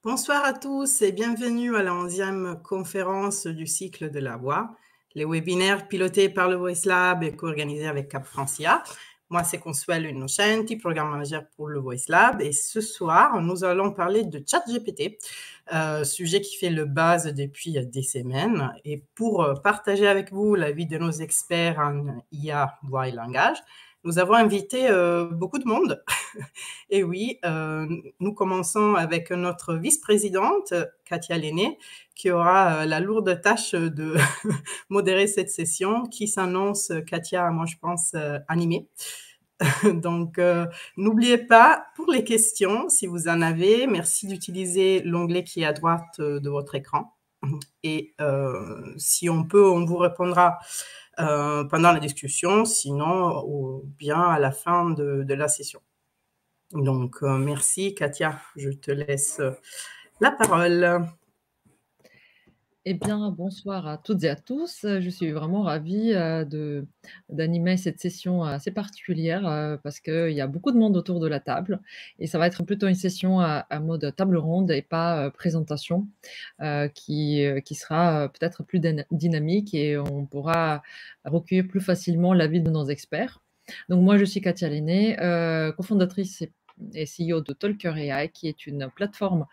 Bonsoir à tous et bienvenue à la 11e conférence du cycle de la voix, les webinaires pilotés par le Voice Lab et co-organisés avec Cap Francia. Moi, c'est Consuelo Innocenti, programme manager pour le Voice Lab. Et ce soir, nous allons parler de ChatGPT, sujet qui fait le buzz depuis des semaines. Et pour partager avec vous l'avis de nos experts en IA, voix et langage, nous avons invité beaucoup de monde. Et oui, nous commençons avec notre vice-présidente, Katia Lenné, qui aura la lourde tâche de modérer cette session qui s'annonce, Katia, moi je pense, animée. Donc, n'oubliez pas, pour les questions, si vous en avez, merci d'utiliser l'onglet qui est à droite de votre écran. Et si on peut, on vous répondra pendant la discussion, sinon, ou bien à la fin de la session. Donc, merci Katia, je te laisse la parole. Eh bien, bonsoir à toutes et à tous. Je suis vraiment ravie d'animer cette session assez particulière parce qu'il y a beaucoup de monde autour de la table et ça va être plutôt une session à mode table ronde et pas présentation qui sera peut-être plus dynamique et on pourra recueillir plus facilement l'avis de nos experts. Donc moi, je suis Katia Lenné, cofondatrice et CEO de Talker AI, qui est une plateforme,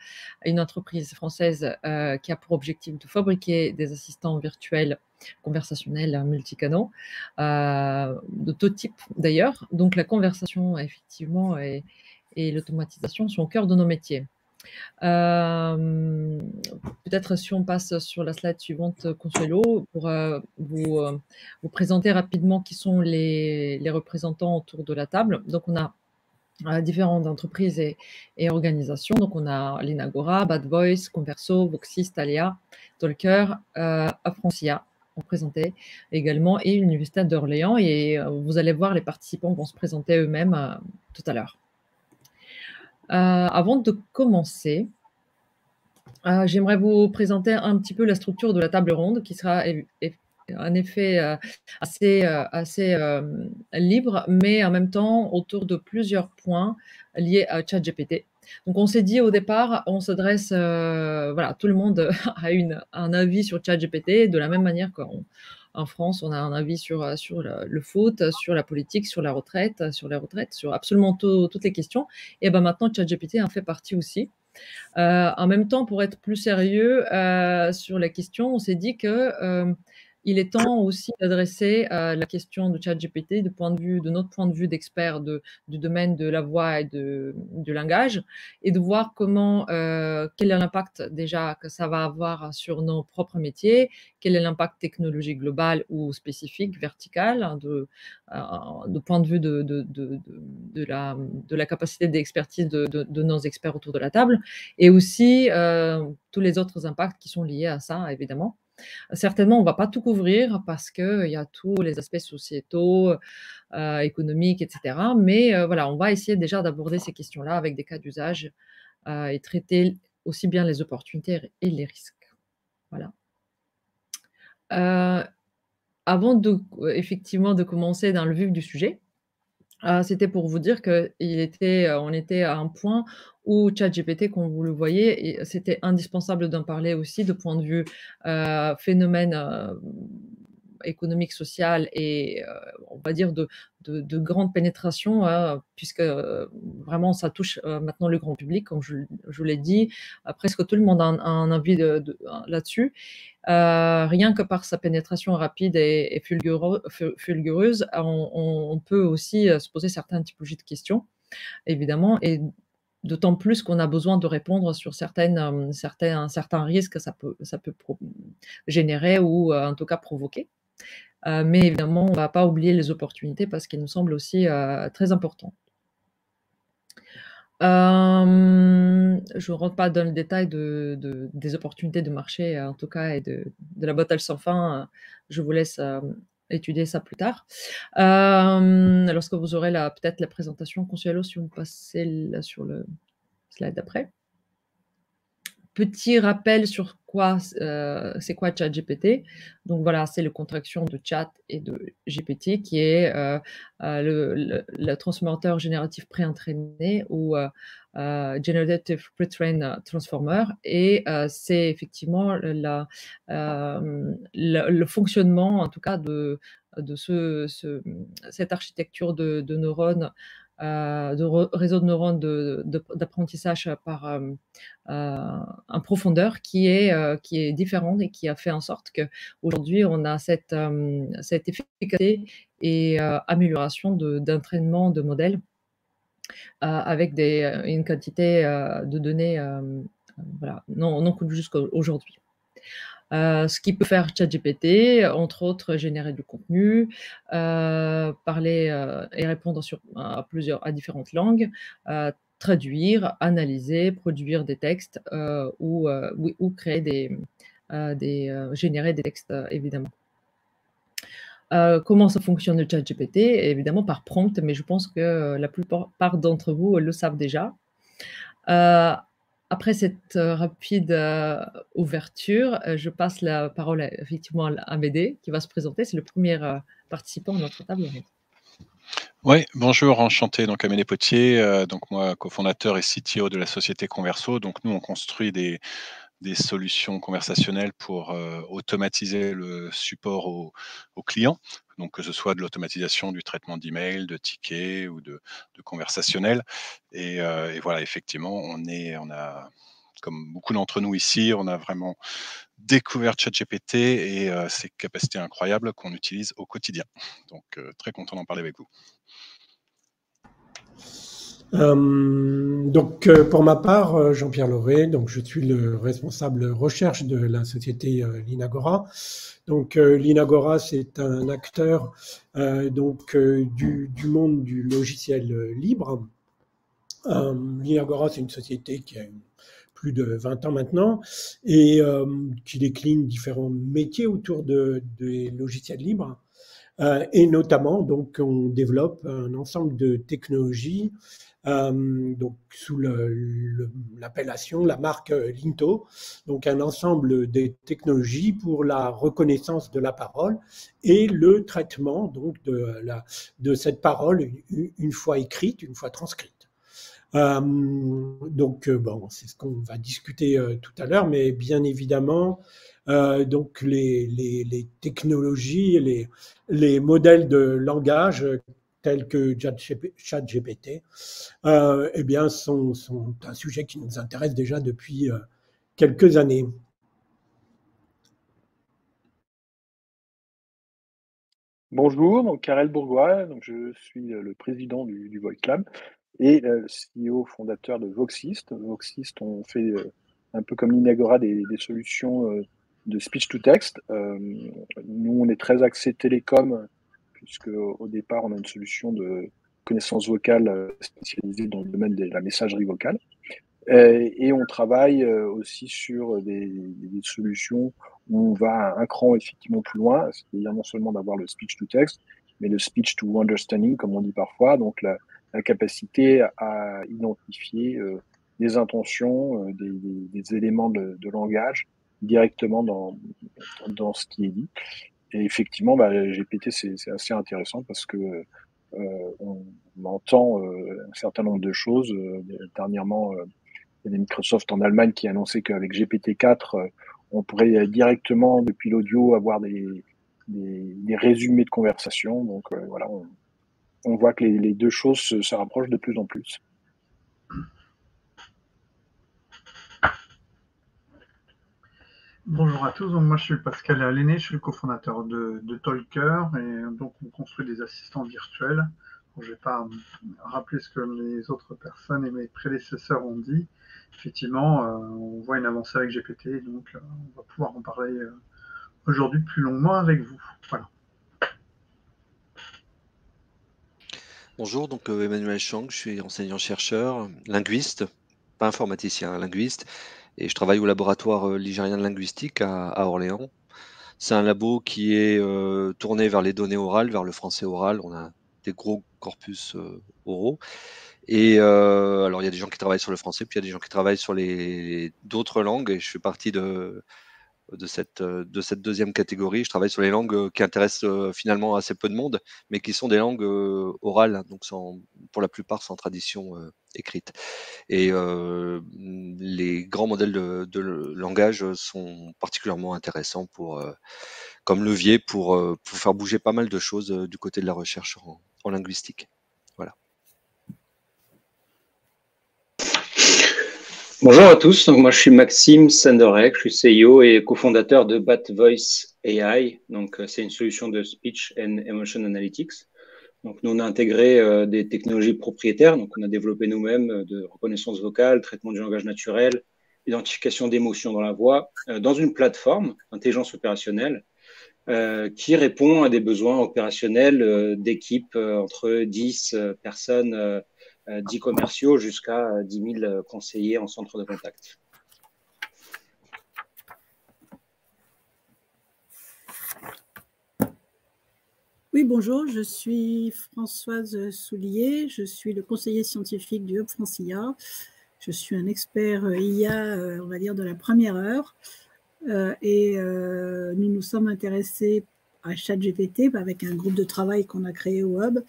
une entreprise française qui a pour objectif de fabriquer des assistants virtuels conversationnels multicanaux, de tout type d'ailleurs. Donc la conversation, effectivement, et l'automatisation sont au cœur de nos métiers. Peut-être si on passe sur la slide suivante, Consuelo, pour vous présenter rapidement qui sont les représentants autour de la table. Donc on a différentes entreprises et organisations. Donc, on a l'Inagora, Bad Voice, Converso, Voxis, Thalia, Talker, Affrancia, présenté également, et l'Université d'Orléans. Et vous allez voir, les participants vont se présenter eux-mêmes tout à l'heure. Avant de commencer, j'aimerais vous présenter un petit peu la structure de la table ronde qui sera en effet assez libre, mais en même temps autour de plusieurs points liés à ChatGPT. Donc on s'est dit au départ, on s'adresse, voilà, tout le monde a un avis sur ChatGPT, de la même manière qu'en France, on a un avis sur le foot, sur la politique, sur la retraite, sur absolument toutes les questions. Et ben maintenant, ChatGPT en fait partie aussi. En même temps, pour être plus sérieux sur la question, on s'est dit que il est temps aussi d'adresser la question de ChatGPT de notre point de vue d'expert du domaine de la voix et du langage, et de voir quel est l'impact déjà que ça va avoir sur nos propres métiers, quel est l'impact technologique global ou spécifique, vertical, hein, de point de vue de la capacité d'expertise de nos experts autour de la table, et aussi tous les autres impacts qui sont liés à ça, évidemment. Certainement, on ne va pas tout couvrir parce qu'il y a tous les aspects sociétaux, économiques, etc. Mais voilà, on va essayer déjà d'aborder ces questions-là avec des cas d'usage et traiter aussi bien les opportunités et les risques. Voilà. Avant effectivement de commencer dans le vif du sujet, c'était pour vous dire on était à un point où ChatGPT, comme vous le voyez, et c'était indispensable d'en parler aussi de point de vue phénomène économique, social et on va dire de grande pénétration, puisque vraiment ça touche maintenant le grand public, comme je l'ai dit, presque tout le monde a un avis là-dessus. Rien que par sa pénétration rapide et fulgureuse, on peut aussi se poser certaines typologies de questions, évidemment, et d'autant plus qu'on a besoin de répondre sur certains risques que ça peut générer ou en tout cas provoquer. Mais évidemment, on ne va pas oublier les opportunités parce qu'elles nous semblent aussi très importantes. Je ne rentre pas dans le détail des opportunités de marché, en tout cas, et de la bataille sans fin. Je vous laisse étudier ça plus tard. Lorsque vous aurez peut-être la présentation, Consuelo, si vous passez là sur le slide d'après. petit rappel sur c'est quoi ChatGPT. Donc voilà, c'est la contraction de chat et de GPT qui est le transformateur génératif pré-entraîné ou Generative Pre-trained Transformer. Et c'est effectivement le fonctionnement, en tout cas, de cette architecture de neurones, de réseau de neurones d'apprentissage par en profondeur qui est différente et qui a fait en sorte qu'aujourd'hui, on a cette efficacité et amélioration d'entraînement de modèles avec une quantité de données voilà, non connue jusqu'à aujourd'hui. Ce qui peut faire ChatGPT, entre autres, générer du contenu, parler et répondre à différentes langues, traduire, analyser, produire des textes ou créer générer des textes, évidemment. Comment ça fonctionne le ChatGPT? Évidemment par prompt, mais je pense que la plupart d'entre vous le savent déjà. Après cette rapide ouverture, je passe la parole effectivement à Médée qui va se présenter. C'est le premier participant à notre table ronde. Oui, bonjour, enchanté. Donc Amélie Potier, donc moi cofondateur et CTO de la société Converso. Donc nous on construit des solutions conversationnelles pour automatiser le support aux clients. Donc que ce soit de l'automatisation du traitement d'email, de tickets ou de conversationnel. Et voilà, effectivement, on a, comme beaucoup d'entre nous ici, on a vraiment découvert ChatGPT et ses capacités incroyables qu'on utilise au quotidien. Donc très content d'en parler avec vous. Donc, pour ma part, Jean-Pierre Lauré, donc je suis le responsable recherche de la société Linagora. Donc, Linagora, c'est un acteur du monde du logiciel libre. Linagora, c'est une société qui a plus de 20 ans maintenant et qui décline différents métiers autour des logiciels libres. Et notamment, donc, on développe un ensemble de technologies donc sous l'appellation, la marque Linto, donc un ensemble de technologies pour la reconnaissance de la parole et le traitement donc de cette parole une fois écrite, une fois transcrite. Donc bon, c'est ce qu'on va discuter tout à l'heure, mais bien évidemment, donc les technologies, les modèles de langage tels que ChatGPT, eh bien, sont un sujet qui nous intéresse déjà depuis quelques années. Bonjour, donc Karel Bourgois, donc je suis le président du Voice Lab et CEO fondateur de Voxist. Voxist, on fait un peu comme l'Inagora des solutions de speech to text. Nous, on est très axé télécom, puisque au départ, on a une solution de connaissance vocale spécialisée dans le domaine de la messagerie vocale. Et on travaille aussi sur des solutions où on va un cran effectivement plus loin, c'est-à-dire non seulement d'avoir le speech to text, mais le speech to understanding, comme on dit parfois, donc la capacité à identifier des intentions, des éléments de langage directement dans ce qui est dit. Et effectivement, GPT, c'est assez intéressant parce que on entend un certain nombre de choses. Dernièrement, il y a Microsoft en Allemagne qui a annoncé qu'avec GPT-4, on pourrait directement, depuis l'audio, avoir des résumés de conversation. Donc voilà, on voit que les deux choses se rapprochent de plus en plus. Bonjour à tous, donc moi je suis Pascal Lenné, je suis le cofondateur de Talker et donc on construit des assistants virtuels. Je ne vais pas rappeler ce que les autres personnes et mes prédécesseurs ont dit. Effectivement, on voit une avancée avec GPT, donc on va pouvoir en parler aujourd'hui plus longuement avec vous. Voilà. Bonjour, donc Emmanuel Chang, je suis enseignant-chercheur, linguiste, pas informaticien, linguiste, et je travaille au laboratoire ligérien de linguistique à Orléans. C'est un labo qui est tourné vers les données orales, vers le français oral. On a des gros corpus oraux. Et alors, il y a des gens qui travaillent sur le français, puis il y a des gens qui travaillent sur d'autres langues, et je fais partie de cette deuxième catégorie. Je travaille sur les langues qui intéressent finalement assez peu de monde, mais qui sont des langues orales, donc pour la plupart sans tradition écrite. Et les grands modèles de langage sont particulièrement intéressants comme levier pour faire bouger pas mal de choses du côté de la recherche en linguistique. Voilà. Bonjour à tous, donc moi je suis Maxime Sanderek, je suis CEO et cofondateur de Bat Voice AI. Donc c'est une solution de Speech and Emotion Analytics. Donc nous on a intégré des technologies propriétaires, donc on a développé nous-mêmes de reconnaissance vocale, traitement du langage naturel, identification d'émotions dans la voix, dans une plateforme intelligence opérationnelle qui répond à des besoins opérationnels d'équipes entre 10 personnes 10 commerciaux jusqu'à 10 000 conseillers en centre de contact. Oui, bonjour, je suis Françoise Soulier, je suis le conseiller scientifique du Hub Francia. Je suis un expert IA, on va dire, de la première heure. Et nous nous sommes intéressés à ChatGPT avec un groupe de travail qu'on a créé au Hub,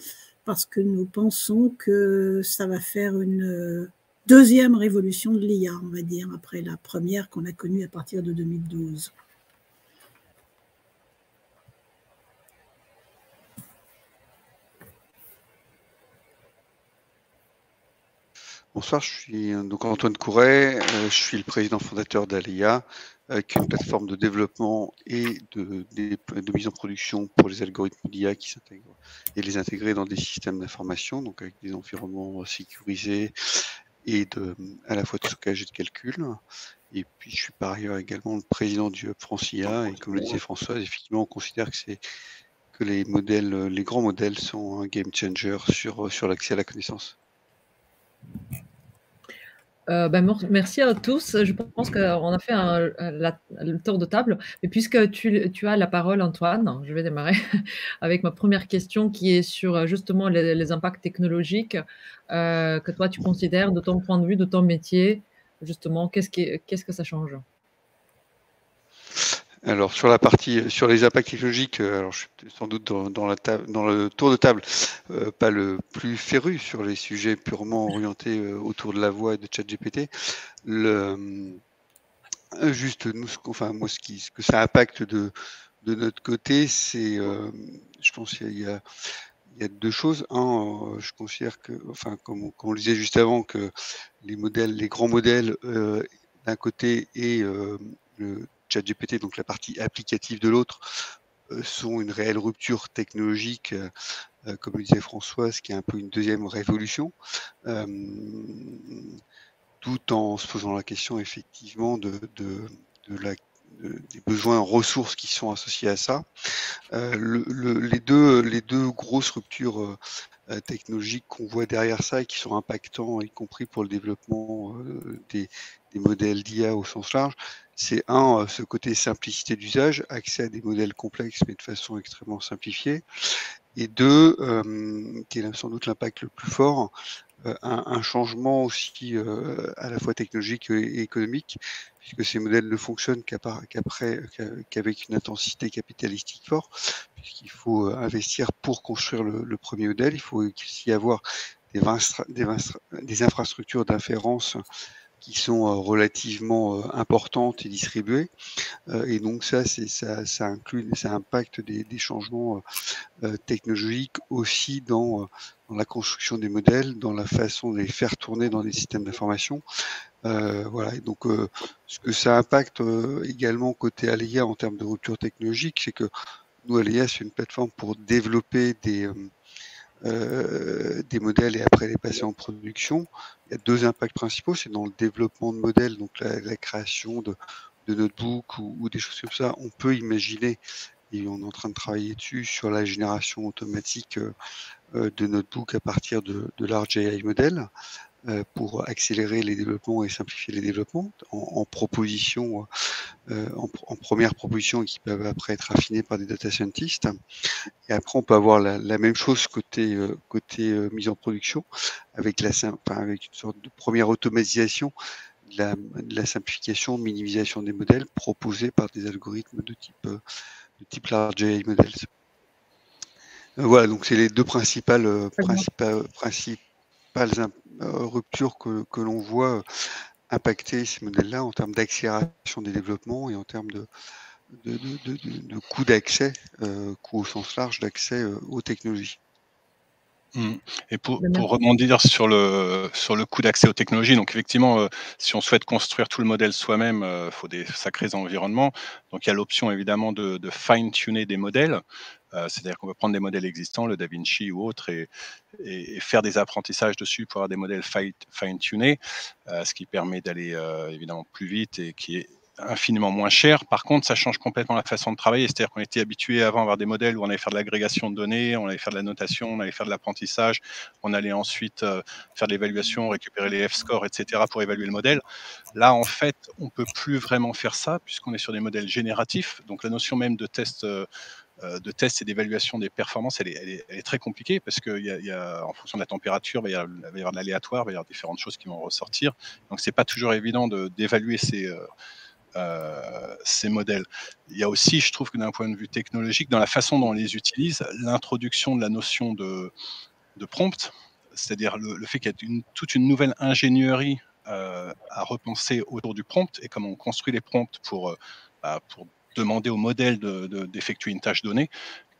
parce que nous pensons que ça va faire une deuxième révolution de l'IA, on va dire, après la première qu'on a connue à partir de 2012. Bonsoir, je suis donc Antoine Couret, je suis le président fondateur d'Alia, qui est une plateforme de développement et de mise en production pour les algorithmes d'IA qui s'intègrent et les intégrer dans des systèmes d'information, donc avec des environnements sécurisés et à la fois de stockage et de calcul. Et puis je suis par ailleurs également le président du Hub Francia, et comme le disait Françoise, effectivement on considère que les grands modèles sont un game changer sur l'accès à la connaissance. Merci à tous. Je pense qu'on a fait le tour de table. Et puisque tu as la parole, Antoine, je vais démarrer avec ma première question qui est sur justement les impacts technologiques que toi tu considères de ton point de vue, de ton métier. Justement, qu'est-ce que ça change? Alors sur les impacts technologiques, alors je suis sans doute dans le tour de table, pas le plus féru sur les sujets purement orientés autour de la voix et de ChatGPT. Juste nous, ce que ça impacte de notre côté, c'est, je pense qu'il y a deux choses. Un, je considère que, comme on le disait juste avant, que les grands modèles d'un côté et le ChatGPT, donc la partie applicative de l'autre, sont une réelle rupture technologique, comme le disait Françoise, qui est un peu une deuxième révolution, tout en se posant la question effectivement des besoins en ressources qui sont associés à ça. Les deux grosses ruptures technologiques qu'on voit derrière ça et qui sont impactants, y compris pour le développement des modèles d'IA au sens large, c'est ce côté simplicité d'usage, accès à des modèles complexes mais de façon extrêmement simplifiée, et deux, qui est sans doute l'impact le plus fort, un changement aussi à la fois technologique et économique, puisque ces modèles ne fonctionnent qu'avec une intensité capitalistique forte, puisqu'il faut investir pour construire le premier modèle. Il faut aussi avoir des infrastructures d'inférence qui sont relativement importantes et distribuées. Et donc ça impacte des changements technologiques aussi dans la construction des modèles, dans la façon de les faire tourner dans des systèmes d'information. Voilà. Et donc ce que ça impacte également côté Alia en termes de rupture technologique, c'est que nous, Alia, c'est une plateforme pour développer des modèles et après les passer en production. Il y a deux impacts principaux, c'est dans le développement de modèles, donc la création de notebooks ou des choses comme ça. On peut imaginer, et on est en train de travailler dessus, sur la génération automatique de notebooks à partir de large AI modèles pour accélérer les développements et simplifier les développements en proposition en première proposition et qui peuvent après être affinés par des data scientists. Et après, on peut avoir la même chose côté mise en production avec avec une sorte de première automatisation de la simplification, minimisation des modèles proposés par des algorithmes de type Large AI Models. Voilà, donc c'est les deux principales ruptures que l'on voit impacter ces modèles-là en termes d'accélération des développements et en termes de coût d'accès, coût au sens large d'accès aux technologies. Et pour rebondir sur le coût d'accès aux technologies, donc effectivement, si on souhaite construire tout le modèle soi-même, il faut des sacrés environnements. Donc il y a l'option évidemment de fine-tuner des modèles, c'est-à-dire qu'on peut prendre des modèles existants, le DaVinci ou autre, et faire des apprentissages dessus pour avoir des modèles fine-tunés, ce qui permet d'aller évidemment plus vite et qui est infiniment moins cher. Par contre, ça change complètement la façon de travailler. C'est-à-dire qu'on était habitué avant à avoir des modèles où on allait faire de l'agrégation de données, on allait faire de la notation, on allait faire de l'apprentissage, on allait ensuite faire de l'évaluation, récupérer les F-scores, etc. pour évaluer le modèle. Là, en fait, on ne peut plus vraiment faire ça puisqu'on est sur des modèles génératifs. Donc, la notion même de test et d'évaluation des performances, elle est très compliquée parce que en fonction de la température, il va y avoir de l'aléatoire, il va y avoir différentes choses qui vont ressortir. Donc, c'est pas toujours évident d'évaluer ces modèles. Il y a aussi, je trouve que d'un point de vue technologique, dans la façon dont on les utilise, l'introduction de la notion de prompt, c'est-à-dire le fait qu'il y ait toute une nouvelle ingénierie à repenser autour du prompt et comment on construit les prompts pour demander au modèle d'effectuer une tâche donnée,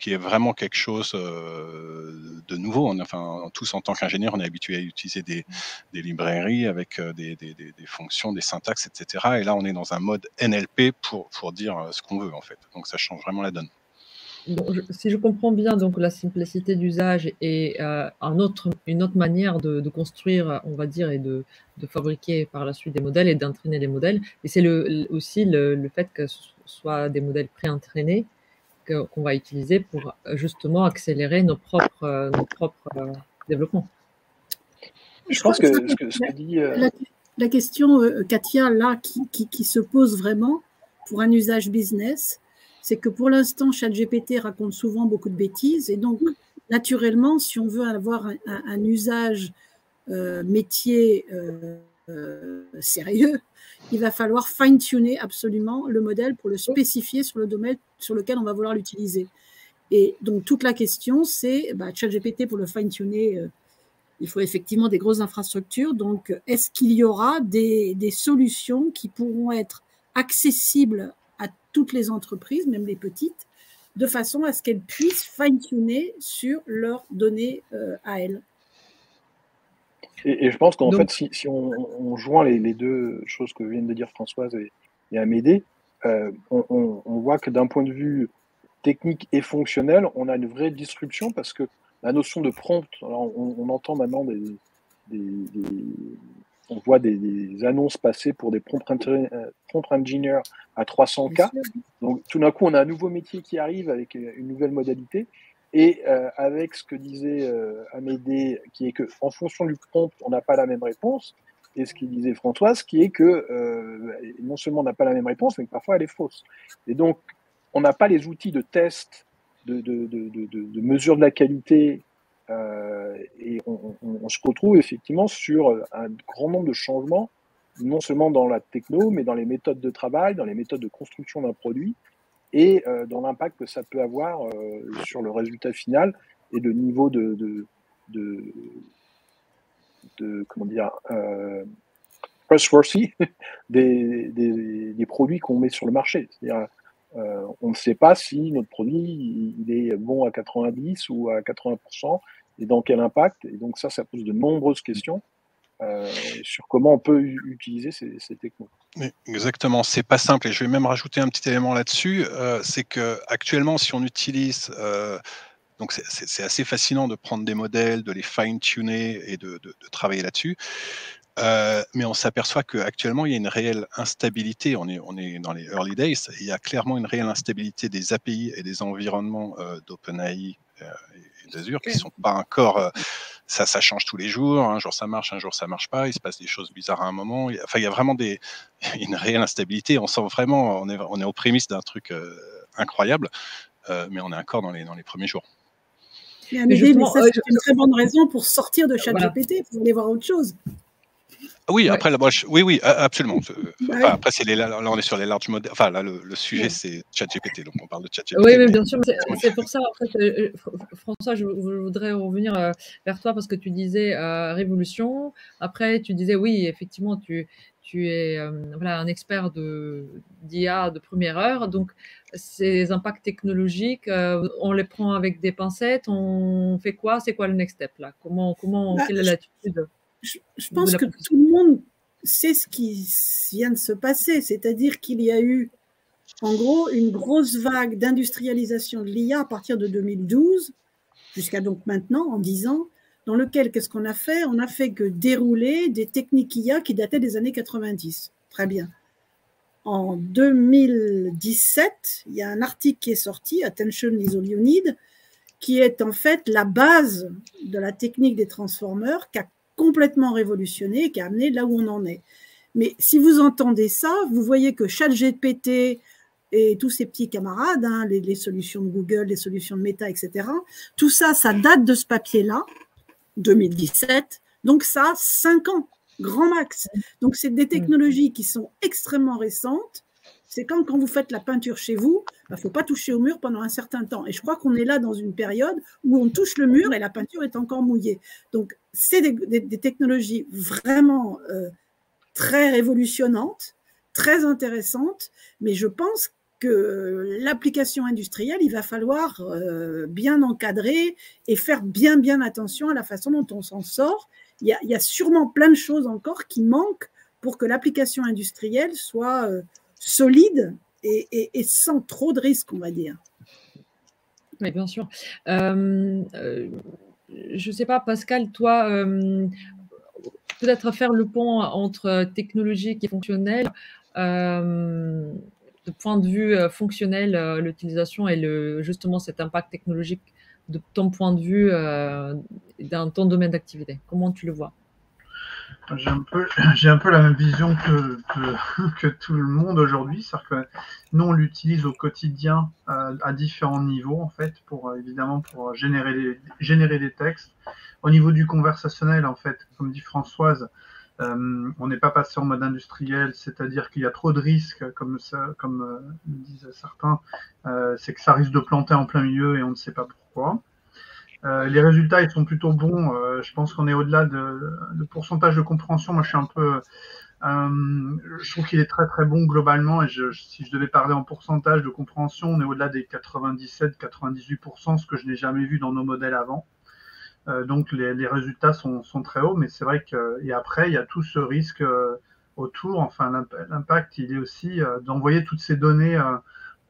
qui est vraiment quelque chose de nouveau. Enfin, tous en tant qu'ingénieurs, on est habitué à utiliser des librairies avec des fonctions, des syntaxes, etc. Et là, on est dans un mode NLP pour dire ce qu'on veut, en fait. Donc, ça change vraiment la donne. Donc, si je comprends bien, donc la simplicité d'usage est une autre manière de construire, on va dire, et de fabriquer par la suite des modèles et d'entraîner les modèles. Et c'est aussi le fait que ce soit des modèles pré-entraînés qu'on va utiliser pour justement accélérer nos propres développements. Je pense que ce que dit... La question, Katia, là, qui se pose vraiment pour un usage business, c'est que pour l'instant, ChatGPT raconte souvent beaucoup de bêtises. Et donc, naturellement, si on veut avoir un usage métier sérieux, il va falloir fine-tuner absolument le modèle pour le spécifier sur le domaine sur lequel on va vouloir l'utiliser. Et donc, toute la question, c'est ChatGPT pour le fine-tuner, il faut effectivement des grosses infrastructures. Donc, est-ce qu'il y aura des solutions qui pourront être accessibles à toutes les entreprises, même les petites, de façon à ce qu'elles puissent fine-tuner sur leurs données à elles? Et je pense qu'en fait, si on joint les deux choses que viennent de dire Françoise et Amédée, on voit que d'un point de vue technique et fonctionnel, on a une vraie disruption parce que la notion de prompt, alors on entend maintenant on voit des annonces passer pour des prompt engineers à 300K. Donc tout d'un coup, on a un nouveau métier qui arrive avec une nouvelle modalité. Et avec ce que disait Amédée, qui est qu'en fonction du prompt, on n'a pas la même réponse, et ce qu'il disait Françoise, qui est que non seulement on n'a pas la même réponse, mais que parfois elle est fausse. Et donc, on n'a pas les outils de test, de mesure de la qualité, et on se retrouve effectivement sur un grand nombre de changements, non seulement dans la techno, mais dans les méthodes de travail, dans les méthodes de construction d'un produit, et dans l'impact que ça peut avoir sur le résultat final et le niveau de comment dire, trustworthy des produits qu'on met sur le marché. C'est-à-dire, on ne sait pas si notre produit il est bon à 90 ou à 80% et dans quel impact. Et donc ça pose de nombreuses questions sur comment on peut utiliser ces technos. Exactement, c'est pas simple et je vais même rajouter un petit élément là-dessus, c'est que actuellement, si on utilise, donc c'est assez fascinant de prendre des modèles, de les fine-tuner et de travailler là-dessus, mais on s'aperçoit qu'actuellement il y a une réelle instabilité. On est dans les early days, et il y a clairement une réelle instabilité des API et des environnements d'OpenAI et d'Azure qui sont pas encore ça change tous les jours. Un jour ça marche, un jour ça marche pas. Il se passe des choses bizarres à un moment. Il y a vraiment une réelle instabilité. On sent vraiment, on est aux prémices d'un truc incroyable, mais on est encore dans les premiers jours. Mais ça, c'est une très bonne raison pour sortir de ChatGPT, pour aller voir autre chose. Oui, après, oui, absolument. Enfin, après, là, on est sur les larges modèles. Enfin, là, le sujet, c'est ChatGPT, donc on parle de ChatGPT. Oui, mais bien sûr, c'est pour ça, en fait, François, je voudrais revenir vers toi parce que tu disais révolution. Après, tu disais, oui, effectivement, tu es un expert d'IA de première heure. Donc, ces impacts technologiques, on les prend avec des pincettes. On fait quoi? C'est quoi le next step là? Quelle est l'attitude? Je pense que tout le monde sait ce qui vient de se passer, c'est-à-dire qu'il y a eu, en gros, une grosse vague d'industrialisation de l'IA à partir de 2012, jusqu'à donc maintenant, en 10 ans, dans lequel, qu'est-ce qu'on a fait? On a fait que dérouler des techniques IA qui dataient des années 90. Très bien. En 2017, il y a un article qui est sorti, Attention is all you need, qui est en fait la base de la technique des transformers, qui a complètement révolutionné, qui a amené là où on en est. Mais si vous entendez ça, vous voyez que ChatGPT et tous ces petits camarades, hein, les solutions de Google, les solutions de Meta, etc., tout ça, ça date de ce papier-là, 2017, donc ça a 5 ans, grand max. Donc c'est des technologies qui sont extrêmement récentes. C'est quand vous faites la peinture chez vous, il ne faut pas toucher au mur pendant un certain temps. Et je crois qu'on est là dans une période où on touche le mur et la peinture est encore mouillée. Donc, c'est des technologies vraiment très révolutionnantes, très intéressantes, mais je pense que l'application industrielle, il va falloir bien encadrer et faire bien attention à la façon dont on s'en sort. Il y a sûrement plein de choses encore qui manquent pour que l'application industrielle soit solide et sans trop de risques, on va dire. Oui, bien sûr. Je ne sais pas, Pascal, toi, peut-être faire le pont entre technologique et fonctionnel, de point de vue fonctionnel, l'utilisation et justement cet impact technologique de ton point de vue dans ton domaine d'activité. Comment tu le vois? J'ai un peu la même vision que tout le monde aujourd'hui, c'est-à-dire que nous on l'utilise au quotidien à différents niveaux en fait, évidemment pour générer des textes. Au niveau du conversationnel en fait, comme dit Françoise, on n'est pas passé en mode industriel, c'est-à-dire qu'il y a trop de risques, comme disaient certains, c'est que ça risque de planter en plein milieu et on ne sait pas pourquoi. Les résultats, ils sont plutôt bons. Je pense qu'on est au-delà de pourcentage de compréhension. Moi, je suis un peu... je trouve qu'il est très, très bon globalement. Et si je devais parler en pourcentage de compréhension, on est au-delà des 97-98%, ce que je n'ai jamais vu dans nos modèles avant. Donc, les résultats sont très hauts. Mais c'est vrai que... Et après, il y a tout ce risque autour. Enfin, l'impact, il est aussi d'envoyer toutes ces données...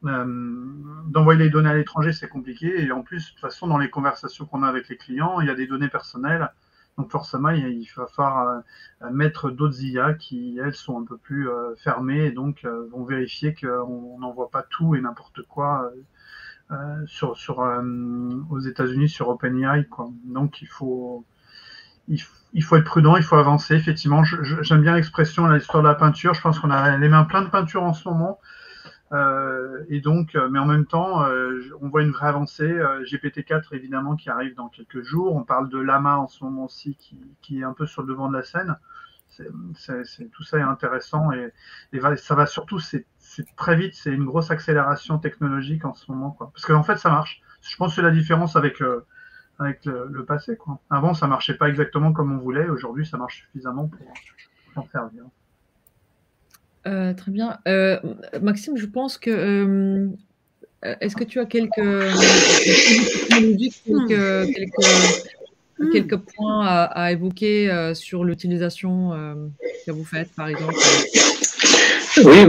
d'envoyer les données à l'étranger, c'est compliqué. Et en plus, de toute façon, dans les conversations qu'on a avec les clients, il y a des données personnelles. Donc forcément, il va falloir mettre d'autres IA qui, elles, sont un peu plus fermées et donc vont vérifier qu'on n'envoie pas tout et n'importe quoi aux États-Unis sur OpenAI, quoi. Donc il faut être prudent, il faut avancer. Effectivement, j'aime bien l'expression, l'histoire de la peinture. Je pense qu'on a les mains pleines de peinture en ce moment. Et donc, mais en même temps, on voit une vraie avancée. GPT-4, évidemment, qui arrive dans quelques jours. On parle de Llama en ce moment aussi, qui est un peu sur le devant de la scène. Tout ça est intéressant et ça va surtout, c'est très vite, c'est une grosse accélération technologique en ce moment, quoi. Parce qu'en fait, ça marche. Je pense que c'est la différence avec le passé, quoi. Avant, ça marchait pas exactement comme on voulait. Aujourd'hui, ça marche suffisamment pour en servir. Très bien. Maxime, je pense que... est-ce que tu as quelques points à évoquer sur l'utilisation que vous faites, par exemple? Oui,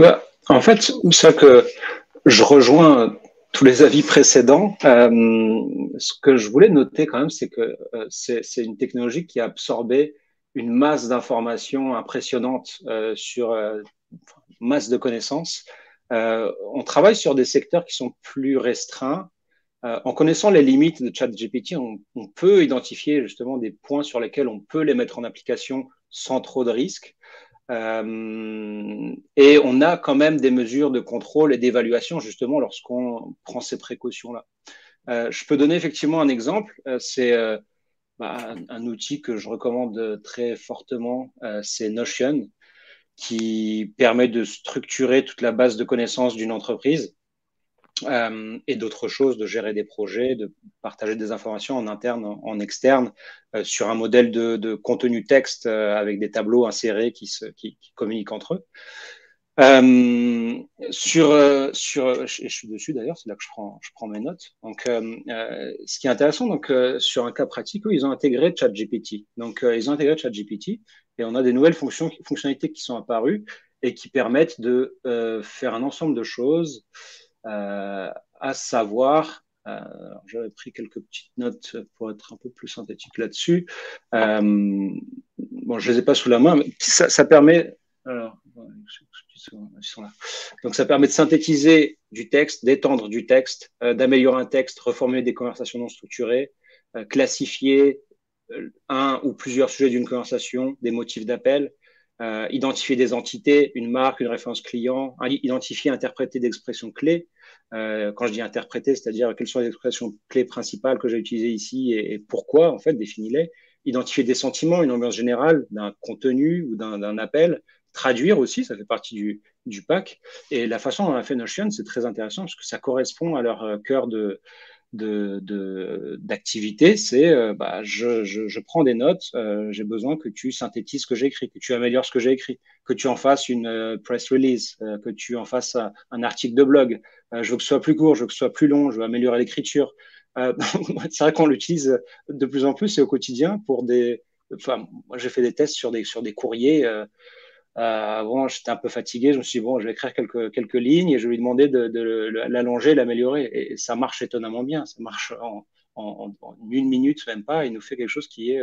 en fait, ça que je rejoins tous les avis précédents. Ce que je voulais noter quand même, c'est que c'est une technologie qui a absorbé une masse d'informations impressionnantes sur masse de connaissances. On travaille sur des secteurs qui sont plus restreints, En connaissant les limites de ChatGPT, on peut identifier justement des points sur lesquels on peut les mettre en application sans trop de risques. Et on a quand même des mesures de contrôle et d'évaluation justement lorsqu'on prend ces précautions-là. Je peux donner effectivement un exemple. C'est un outil que je recommande très fortement, c'est Notion, qui permet de structurer toute la base de connaissances d'une entreprise et d'autres choses, de gérer des projets, de partager des informations en interne, en externe, sur un modèle de contenu texte avec des tableaux insérés qui communiquent entre eux. Je suis dessus d'ailleurs, c'est là que je prends mes notes. Donc, ce qui est intéressant, donc sur un cas pratique, ils ont intégré ChatGPT. Donc, ils ont intégré ChatGPT et on a des nouvelles fonctionnalités qui sont apparues et qui permettent de faire un ensemble de choses, à savoir. J'avais pris quelques petites notes pour être un peu plus synthétique là-dessus. Bon, je les ai pas sous la main, mais ça permet. Alors, ils sont là. Donc, ça permet de synthétiser du texte, d'étendre du texte, d'améliorer un texte, reformuler des conversations non structurées, classifier un ou plusieurs sujets d'une conversation, des motifs d'appel, identifier des entités, une marque, une référence client, identifier, interpréter des expressions clés. Quand je dis interpréter, c'est-à-dire quelles sont les expressions clés principales que j'ai utilisées ici et pourquoi, en fait, définis-les. Identifier des sentiments, une ambiance générale d'un contenu ou d'un appel. Traduire aussi, ça fait partie du pack. Et la façon dont on a fait Notion, c'est très intéressant parce que ça correspond à leur cœur d'activité. C'est je prends des notes, j'ai besoin que tu synthétises ce que j'ai écrit, que tu améliores ce que j'ai écrit, que tu en fasses une press release, que tu en fasses un article de blog. Je veux que ce soit plus court, je veux que ce soit plus long, je veux améliorer l'écriture. C'est vrai qu'on l'utilise de plus en plus et au quotidien pour des. Enfin, moi, j'ai fait des tests sur des courriers. Avant, j'étais un peu fatigué. Je me suis dit, bon, je vais écrire quelques lignes et je vais lui demander de l'allonger, l'améliorer. Et ça marche étonnamment bien. Ça marche en 1 minute, même pas. Il nous fait quelque chose qui est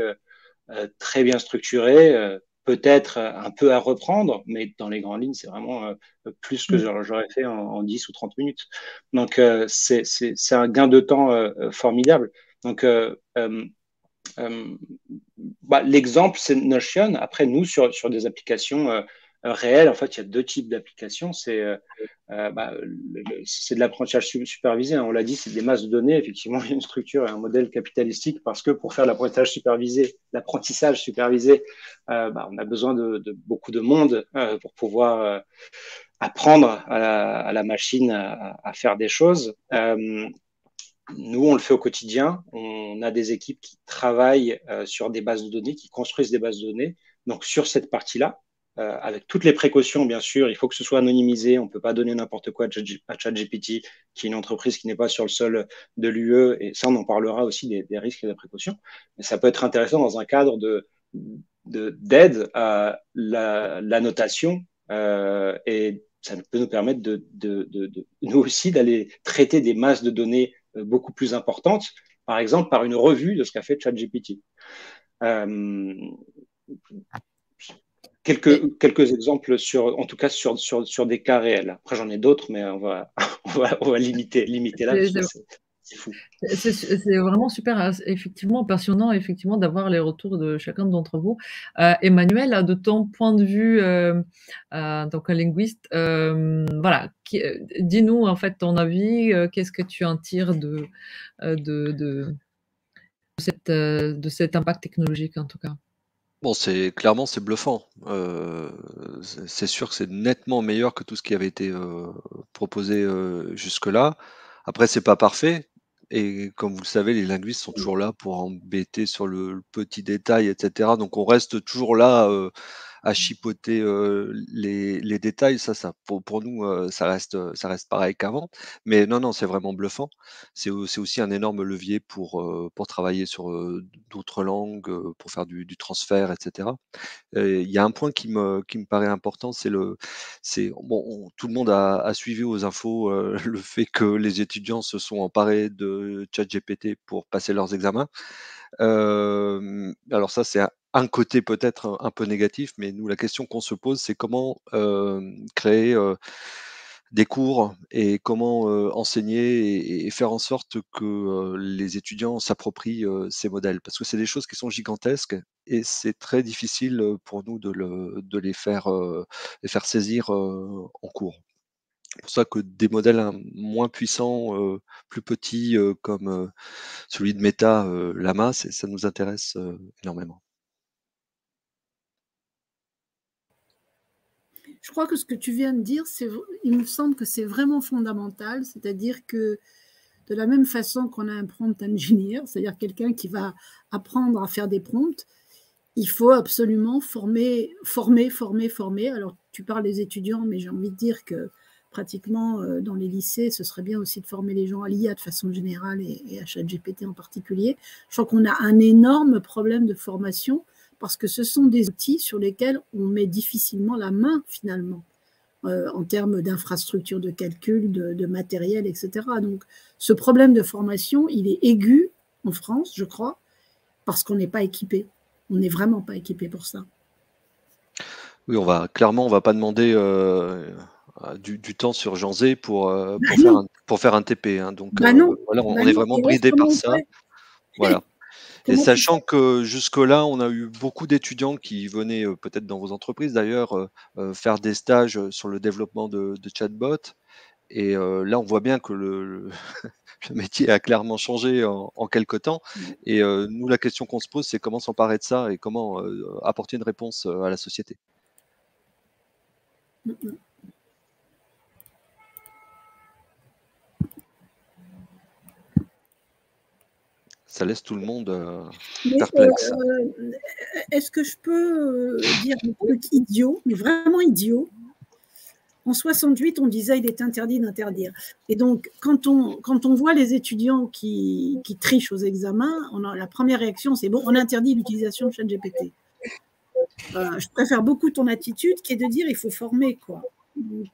très bien structuré, peut-être un peu à reprendre, mais dans les grandes lignes, c'est vraiment plus que j'aurais fait en 10 ou 30 minutes. Donc, c'est un gain de temps formidable. Donc, l'exemple, c'est Notion. Après, nous, sur des applications réelles, en fait, il y a 2 types d'applications. C'est de l'apprentissage supervisé. Hein. On l'a dit, c'est des masses de données. Effectivement, il y a une structure et un modèle capitalistique parce que pour faire l'apprentissage supervisé, on a besoin de beaucoup de monde pour pouvoir apprendre à la machine à faire des choses. Nous, on le fait au quotidien. On a des équipes qui travaillent sur des bases de données, qui construisent des bases de données. Donc, sur cette partie-là, avec toutes les précautions, bien sûr, il faut que ce soit anonymisé. On ne peut pas donner n'importe quoi à ChatGPT, qui est une entreprise qui n'est pas sur le sol de l'UE. Et ça, on en parlera aussi des risques et des précautions. Mais ça peut être intéressant dans un cadre d'aide à la notation et ça peut nous permettre nous aussi d'aller traiter des masses de données beaucoup plus importantes, par exemple par une revue de ce qu'a fait ChatGPT. Quelques exemples en tout cas sur des cas réels. Après, j'en ai d'autres, mais on va limiter là. C'est fou. C'est vraiment super, effectivement, passionnant, effectivement, d'avoir les retours de chacun d'entre vous. Emmanuel, de ton point de vue, donc un linguiste, voilà, dis-nous en fait ton avis, qu'est-ce que tu en tires de cet impact technologique en tout cas? Bon, clairement, c'est bluffant. C'est sûr que c'est nettement meilleur que tout ce qui avait été proposé jusque-là. Après, c'est pas parfait. Et comme vous le savez, les linguistes sont toujours là pour embêter sur le petit détail, etc. Donc, on reste toujours là à chipoter les détails. Ça pour nous, ça reste pareil qu'avant. Mais non, c'est vraiment bluffant. C'est aussi un énorme levier pour travailler sur d'autres langues, pour faire du transfert, etc. Il y a un point qui me paraît important, c'est bon, tout le monde a suivi aux infos le fait que les étudiants se sont emparés de ChatGPT pour passer leurs examens. Alors ça, c'est un côté peut-être un peu négatif, mais nous, la question qu'on se pose, c'est comment créer des cours et comment enseigner et faire en sorte que les étudiants s'approprient ces modèles. Parce que c'est des choses qui sont gigantesques et c'est très difficile pour nous de les faire saisir en cours. C'est pour ça que des modèles moins puissants, plus petits, comme celui de Meta, Llama, ça nous intéresse énormément. Je crois que ce que tu viens de dire, il me semble que c'est vraiment fondamental, c'est-à-dire que de la même façon qu'on a un prompt engineer, c'est-à-dire quelqu'un qui va apprendre à faire des prompts, il faut absolument former. Alors, tu parles des étudiants, mais j'ai envie de dire que pratiquement dans les lycées, ce serait bien aussi de former les gens à l'IA de façon générale et à ChatGPT en particulier. Je crois qu'on a un énorme problème de formation parce que ce sont des outils sur lesquels on met difficilement la main finalement, en termes d'infrastructures de calcul, de matériel, etc. Donc, ce problème de formation, il est aigu en France, je crois, parce qu'on n'est pas équipé. On n'est vraiment pas équipé pour ça. Oui, on va pas demander du temps sur Jean Zé pour faire un TP. Hein. Donc, voilà, on est vraiment bridé par ça. Voilà. Et sachant que jusque-là, on a eu beaucoup d'étudiants qui venaient, peut-être dans vos entreprises d'ailleurs, faire des stages sur le développement de chatbots. Et là, on voit bien que le métier a clairement changé en quelque temps. Et nous, la question qu'on se pose, c'est comment s'emparer de ça et comment apporter une réponse à la société. Ça laisse tout le monde perplexe. Est-ce que je peux dire un truc idiot, mais vraiment idiot? En 68, on disait il est interdit d'interdire. Et donc, quand on voit les étudiants qui trichent aux examens, la première réaction, c'est bon, on interdit l'utilisation de ChatGPT. Je préfère beaucoup ton attitude qui est de dire il faut former, quoi. Donc,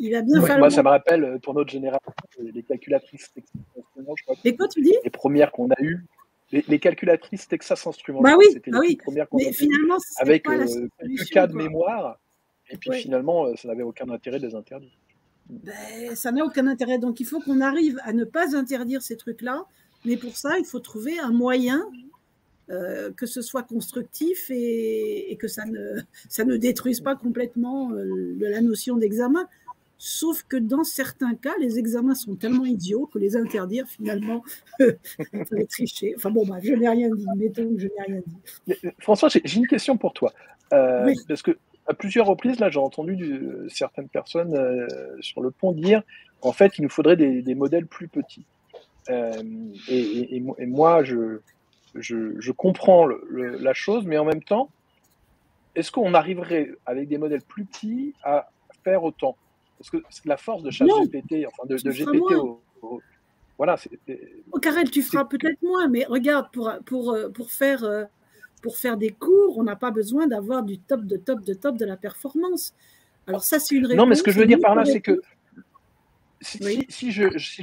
il va bien falloir... Moi, ça me rappelle, pour notre génération, les calculatrices Texas Instruments, je crois. Et quoi tu dis? Les premières qu'on a eues, les calculatrices Texas Instruments, bah oui, c'était les premières qu'on a eues, avec quelques cas de mémoire, et puis finalement, ça n'avait aucun intérêt de les interdire. Ben, ça n'a aucun intérêt, donc il faut qu'on arrive à ne pas interdire ces trucs-là, mais pour ça, il faut trouver un moyen que ce soit constructif et que ça ne détruise pas complètement la notion d'examen. Sauf que dans certains cas, les examens sont tellement idiots que les interdire, finalement, peut tricher. Enfin bon, je n'ai rien dit, mettons que je n'ai rien dit. Mais, François, j'ai une question pour toi. Oui. Parce que à plusieurs reprises, là, j'ai entendu certaines personnes sur le pont dire, en fait, il nous faudrait des modèles plus petits. Et moi, je comprends la chose, mais en même temps, est-ce qu'on arriverait, avec des modèles plus petits, à faire autant? Parce que c'est la force de ChatGPT, enfin de GPT voilà. Karel, tu feras peut-être moins, mais regarde, pour faire des cours, on n'a pas besoin d'avoir du top de la performance. Alors ça, c'est une réponse. Non, mais ce que je veux dire par là, c'est que si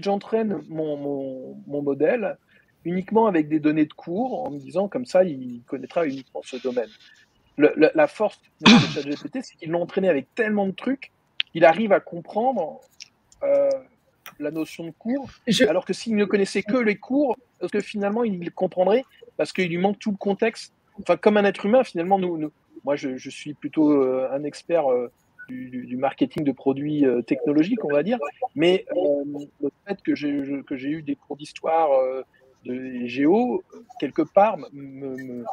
j'entraîne mon modèle uniquement avec des données de cours, en me disant comme ça, il connaîtra uniquement ce domaine. La force de ChatGPT, c'est qu'ils l'ont entraîné avec tellement de trucs, il arrive à comprendre la notion de cours, alors que s'il ne connaissait que les cours, parce que finalement, il comprendrait, parce qu'il lui manque tout le contexte. Enfin, comme un être humain, finalement, moi, je suis plutôt un expert du marketing de produits technologiques, on va dire, mais le fait que j'ai eu des cours d'histoire, de géo, quelque part, même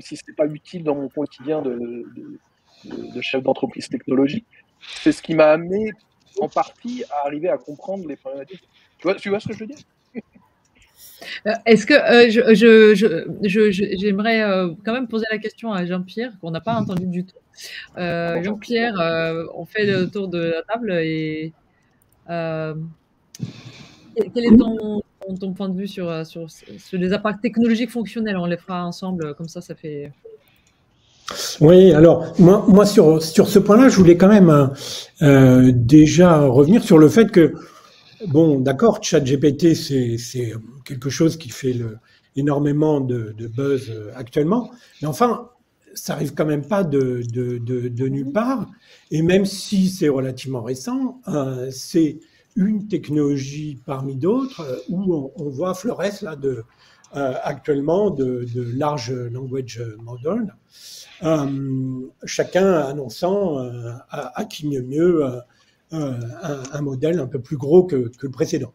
si ce n'est pas utile dans mon quotidien de chef d'entreprise technologique, c'est ce qui m'a amené en partie à arriver à comprendre les problématiques. Tu vois ce que je veux dire? Est-ce que j'aimerais quand même poser la question à Jean-Pierre, qu'on n'a pas entendu du tout. Jean-Pierre, on fait le tour de la table et quel est ton point de vue sur les appareils technologiques fonctionnels? On les fera ensemble, comme ça fait... Oui, alors moi sur ce point-là, je voulais quand même déjà revenir sur le fait que, bon, d'accord, ChatGPT, c'est quelque chose qui fait énormément de buzz actuellement, mais enfin, ça arrive quand même pas de nulle part. Et même si c'est relativement récent, c'est une technologie parmi d'autres où on voit florès là actuellement de large language model, chacun annonçant à qui mieux un modèle un peu plus gros que le précédent.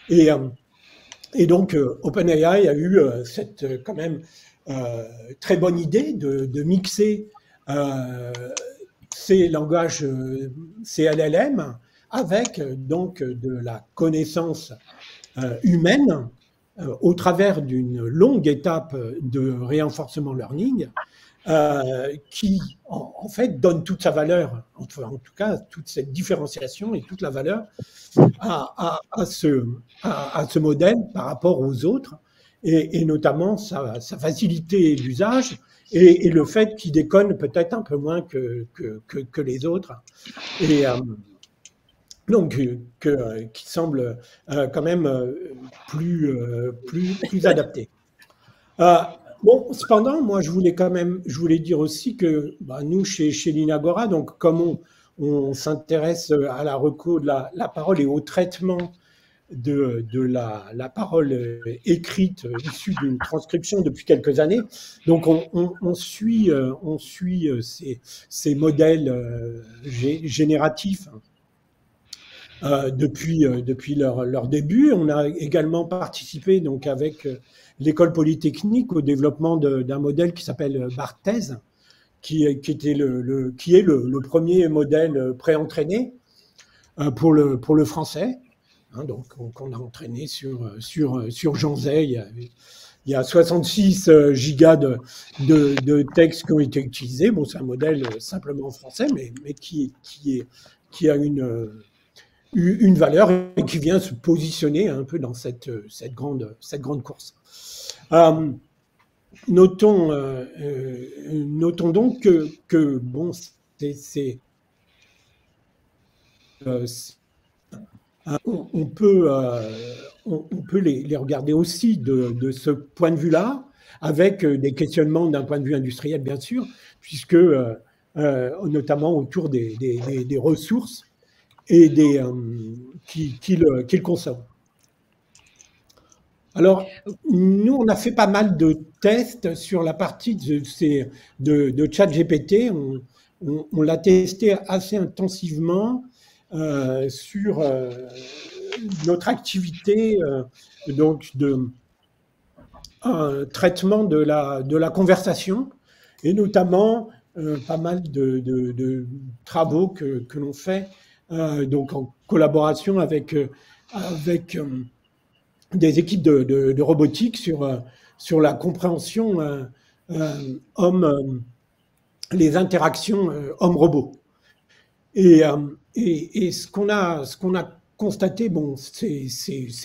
Et donc OpenAI a eu cette quand même très bonne idée de mixer ces langages, ces LLM, avec donc de la connaissance humaine au travers d'une longue étape de reinforcement learning qui en fait donne toute sa valeur, en tout cas toute cette différenciation et toute la valeur à ce modèle par rapport aux autres, et notamment sa facilité d'usage et le fait qu'il déconne peut-être un peu moins que les autres, et donc qui semble quand même plus adapté. Bon, cependant, moi, je voulais dire aussi que nous, chez l'Inagora, donc comme on s'intéresse à la reco de la parole et au traitement de la parole écrite issue d'une transcription depuis quelques années, donc on suit ces modèles génératifs depuis leur début. On a également participé donc avec l'École Polytechnique au développement d'un modèle qui s'appelle Barthez, qui est le premier modèle préentraîné pour le français. Donc on a entraîné sur Jeanzay. Il y a 66 gigas de textes qui ont été utilisés. Bon, c'est un modèle simplement français, mais qui a une valeur et qui vient se positionner un peu dans cette grande course. Notons donc que bon, on peut les regarder aussi de ce point de vue-là, avec des questionnements d'un point de vue industriel, bien sûr, puisque notamment autour des ressources et qui le consomment. Alors, nous, on a fait pas mal de tests sur la partie de ChatGPT. On l'a testé assez intensivement sur notre activité donc de traitement de la conversation, et notamment pas mal de travaux que l'on fait donc en collaboration avec des équipes de robotique sur la compréhension les interactions homme-robot. Et ce qu'on a constaté, bon, c'est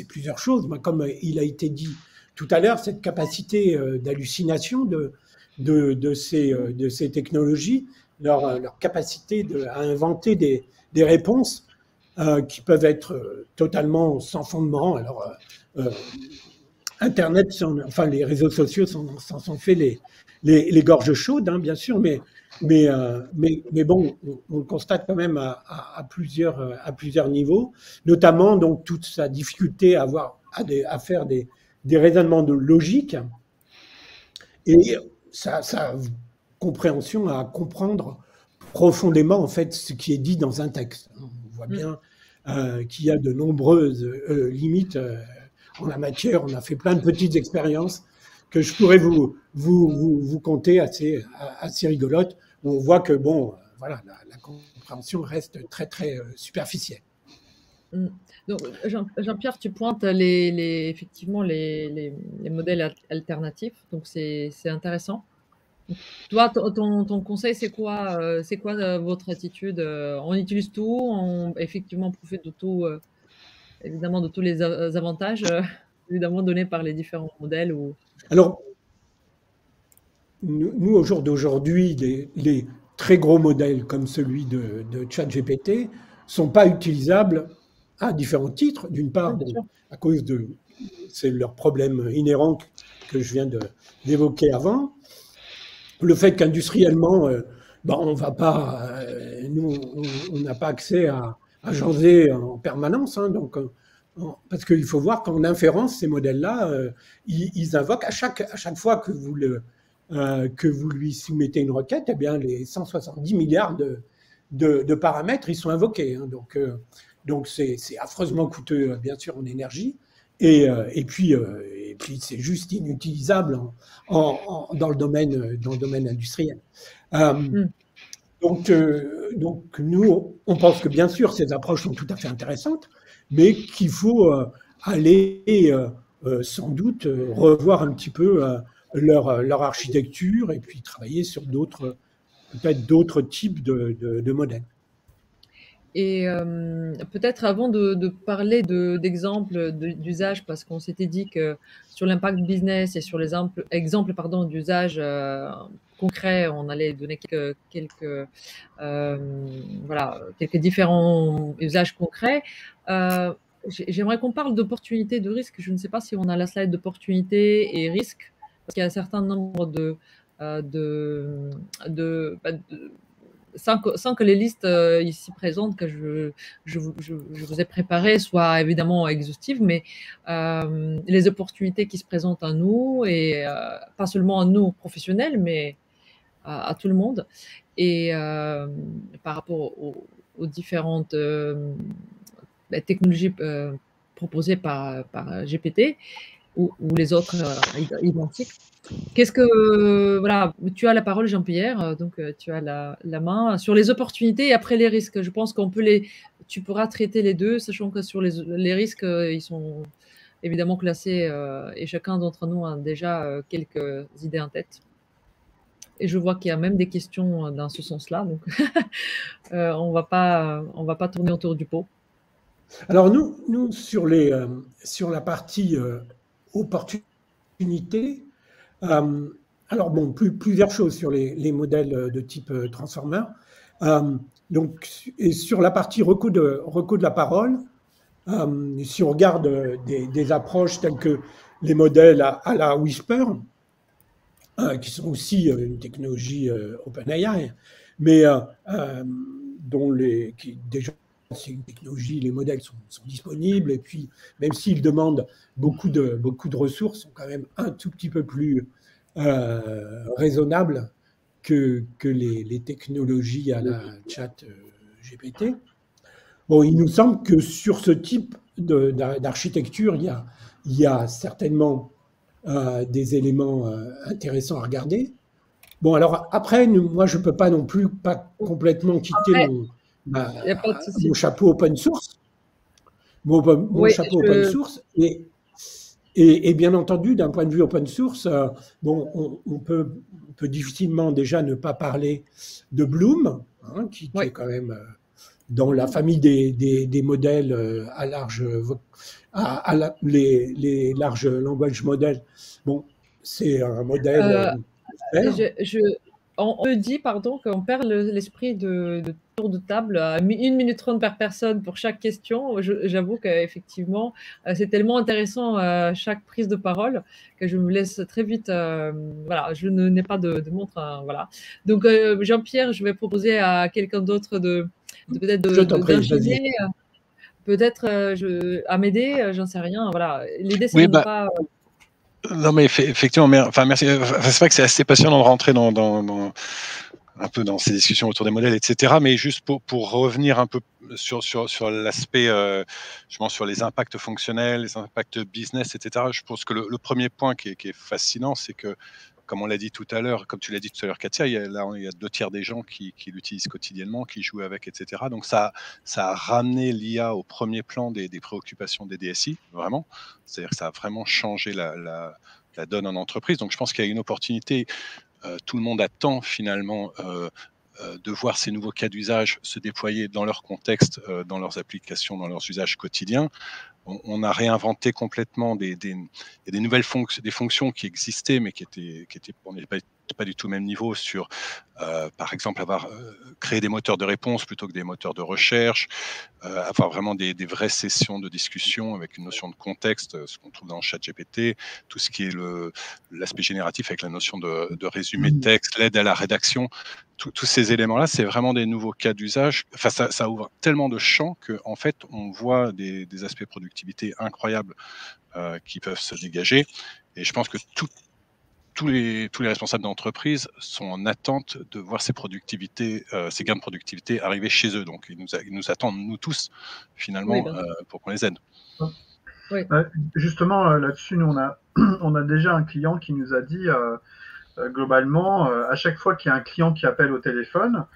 plusieurs choses. Comme il a été dit tout à l'heure, cette capacité d'hallucination de ces technologies, leur capacité à inventer des réponses qui peuvent être totalement sans fondement. Alors, Internet, enfin les réseaux sociaux s'en sont fait les gorges chaudes, hein, bien sûr, mais bon, on le constate quand même à plusieurs niveaux, notamment donc toute sa difficulté à faire des raisonnements de logique et sa compréhension à comprendre profondément en fait ce qui est dit dans un texte. On voit bien qu'il y a de nombreuses limites en la matière. On a fait plein de petites expériences que je pourrais vous conter assez rigolotes, où on voit que bon, voilà, la compréhension reste très très superficielle. Donc, Jean-Pierre, tu pointes effectivement les modèles alternatifs, donc c'est intéressant. Toi, ton conseil, c'est quoi votre attitude? On utilise tout, effectivement, on profite de tout, évidemment, de tous les avantages, évidemment, donnés par les différents modèles ou... Alors, nous au jour d'aujourd'hui, les très gros modèles comme celui de ChatGPT ne sont pas utilisables à différents titres. D'une part, à cause c'est leur problème inhérent que je viens d'évoquer avant. le fait qu'industriellement, on va pas, nous, on n'a pas accès à jaser en permanence, hein, donc, parce qu'il faut voir qu'en inférence, ces modèles-là, ils invoquent à chaque fois que que vous lui soumettez une requête, eh bien, les 170 milliards de paramètres, ils sont invoqués. Hein, donc c'est affreusement coûteux, bien sûr, en énergie. Et puis c'est juste inutilisable dans le domaine industriel. Donc nous, on pense que bien sûr, ces approches sont tout à fait intéressantes, mais qu'il faut aller sans doute revoir un petit peu leur architecture et puis travailler sur peut-être d'autres types de modèles. Et peut-être avant de parler d'exemples d'usage, parce qu'on s'était dit que sur l'impact business et sur les exemples d'usage concrets, on allait donner quelques différents usages concrets. J'aimerais qu'on parle d'opportunités, de risques. Je ne sais pas si on a la slide d'opportunités et risques, parce qu'il y a un certain nombre sans que les listes ici présentes que je vous ai préparées soient évidemment exhaustives, mais les opportunités qui se présentent à nous, et pas seulement à nous professionnels, mais à tout le monde, et par rapport aux différentes technologies proposées par GPT ou les autres identiques. Qu'est-ce que voilà, tu as la parole, Jean-Pierre, donc tu as la main sur les opportunités et après les risques. Je pense tu pourras traiter les deux, sachant que sur les risques, ils sont évidemment classés et chacun d'entre nous a déjà quelques idées en tête. Et je vois qu'il y a même des questions dans ce sens-là, donc on va pas tourner autour du pot. Alors nous sur la partie opportunité. Alors bon, plusieurs choses sur les modèles de type Transformer. Et sur la partie recours de la parole, si on regarde des approches telles que les modèles à la Whisper, qui sont aussi une technologie OpenAI, mais déjà c'est une technologie, les modèles sont disponibles, et puis même s'ils demandent beaucoup de ressources, sont quand même un tout petit peu plus raisonnables que les technologies à la chat GPT. Bon, il nous semble que sur ce type d'architecture, il y a certainement des éléments intéressants à regarder. Bon, alors après, moi, je ne peux pas non plus pas complètement quitter mon chapeau open source. Mon chapeau open source. Et bien entendu, d'un point de vue open source, on peut difficilement déjà ne pas parler de Bloom, hein, qui est quand même dans la famille des modèles à les large language models. Bon, c'est un modèle. On me dit, pardon, qu'on perd l'esprit de tour de table à 1 minute 30 par personne pour chaque question. J'avoue qu'effectivement, c'est tellement intéressant chaque prise de parole que je me laisse très vite. Voilà, je n'ai pas de montre. Voilà. Donc, Jean-Pierre, je vais proposer à quelqu'un d'autre d'enchaîner. Peut-être à m'aider, j'en sais rien. Voilà. L'idée, c'est pas. Non, mais effectivement, merci. C'est vrai que c'est assez passionnant de rentrer un peu dans ces discussions autour des modèles, etc. Mais juste pour revenir un peu sur l'aspect, sur les impacts fonctionnels, les impacts business, etc. Je pense que le premier point qui est fascinant, c'est que, comme on l'a dit tout à l'heure, comme tu l'as dit tout à l'heure, Katia, il y a 2/3 des gens qui l'utilisent quotidiennement, qui jouent avec, etc. Donc ça a ramené l'IA au premier plan des préoccupations des DSI, vraiment. C'est-à-dire que ça a vraiment changé la donne en entreprise. Donc je pense qu'il y a une opportunité. Tout le monde attend finalement de voir ces nouveaux cas d'usage se déployer dans leur contexte, dans leurs applications, dans leurs usages quotidiens. on a réinventé complètement des nouvelles fonctions, des fonctions qui existaient, mais qui étaient on n'était pas du tout au même niveau sur, par exemple, avoir créé des moteurs de réponse plutôt que des moteurs de recherche, avoir vraiment des vraies sessions de discussion avec une notion de contexte, ce qu'on trouve dans ChatGPT, tout ce qui est l'aspect génératif avec la notion de résumé de texte, l'aide à la rédaction. Tous ces éléments-là, c'est vraiment des nouveaux cas d'usage. Enfin, ça ouvre tellement de champs qu'en fait, on voit des aspects de productivité incroyables qui peuvent se dégager. Et je pense que tous les responsables d'entreprise sont en attente de voir ces gains de productivité arriver chez eux. Donc, ils nous attendent, nous tous, finalement, pour qu'on les aide. Oui. Justement, là-dessus, nous, on a déjà un client qui nous a dit, globalement, à chaque fois qu'il y a un client qui appelle au téléphone,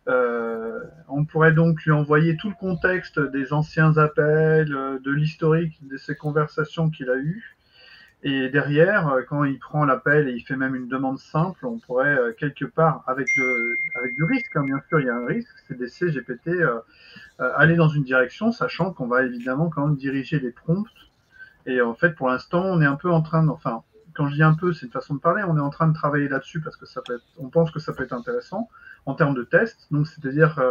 on pourrait donc lui envoyer tout le contexte des anciens appels, de l'historique de ces conversations qu'il a eues. Et derrière, quand il prend l'appel et il fait même une demande simple, on pourrait quelque part, avec du risque, hein, bien sûr, il y a un risque, CDC, GPT, aller dans une direction, sachant qu'on va évidemment quand même diriger les prompts. Et en fait, pour l'instant, on est un peu en train enfin, quand je dis un peu, c'est une façon de parler, on est en train de travailler là-dessus parce que on pense que ça peut être intéressant en termes de tests. Donc, c'est-à-dire,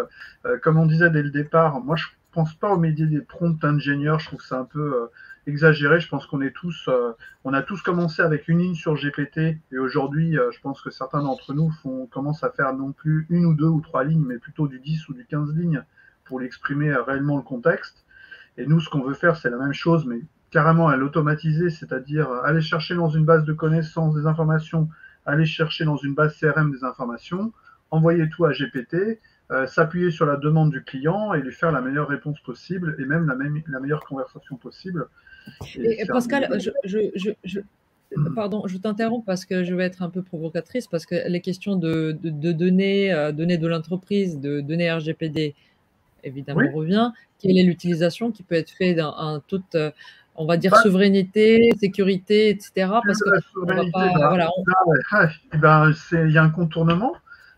comme on disait dès le départ, moi, je pense pas au métier des prompt ingénieurs, je trouve ça un peu exagéré. Je pense qu'on est tous, on a tous commencé avec une ligne sur GPT et aujourd'hui, je pense que certains d'entre nous commencent à faire non plus une ou deux ou trois lignes, mais plutôt du 10 ou du 15 lignes pour l'exprimer réellement le contexte. Et nous, ce qu'on veut faire, c'est la même chose, mais carrément à l'automatiser, c'est-à-dire aller chercher dans une base de connaissances des informations, aller chercher dans une base CRM des informations, envoyer tout à GPT, s'appuyer sur la demande du client et lui faire la meilleure réponse possible et même la meilleure conversation possible. Et Pascal, pardon, je t'interromps parce que je vais être un peu provocatrice parce que les questions de données de l'entreprise, de données RGPD, évidemment, revient. Quelle est l'utilisation qui peut être faite dans toute, on va dire, souveraineté, sécurité, etc. Parce que on va pas, voilà. Il y a un contournement.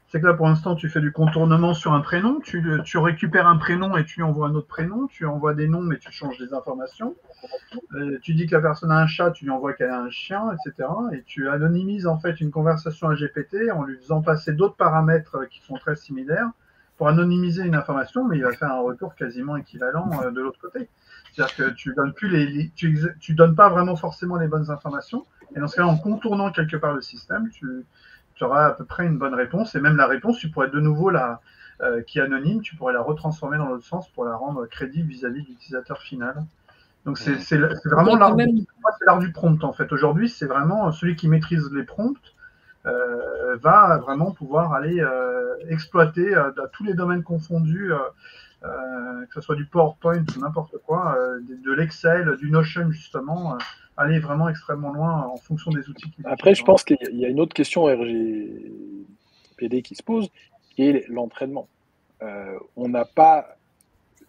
C'est que là, pour l'instant, tu fais du contournement sur un prénom. Tu récupères un prénom et tu envoies un autre prénom. Tu envoies des noms, mais tu changes des informations. Tu dis que la personne a un chat, tu lui envoies qu'elle a un chien, etc. Et tu anonymises en fait une conversation à GPT en lui faisant passer d'autres paramètres qui sont très similaires pour anonymiser une information, mais il va faire un retour quasiment équivalent de l'autre côté. C'est-à-dire que tu donnes plus tu donnes pas vraiment forcément les bonnes informations. Et dans ce cas-là, en contournant quelque part le système, tu auras à peu près une bonne réponse. Et même la réponse, tu pourrais de nouveau qui est anonyme, tu pourrais la retransformer dans l'autre sens pour la rendre crédible vis-à-vis de l'utilisateur final. Donc c'est vraiment l'art du prompt en fait. Aujourd'hui, c'est vraiment celui qui maîtrise les prompts va vraiment pouvoir aller exploiter à tous les domaines confondus, que ce soit du PowerPoint ou n'importe quoi, de l'Excel, du Notion justement, aller vraiment extrêmement loin en fonction des outils. Après, je pense qu'il y a une autre question RGPD qui se pose, qui est l'entraînement. On n'a pas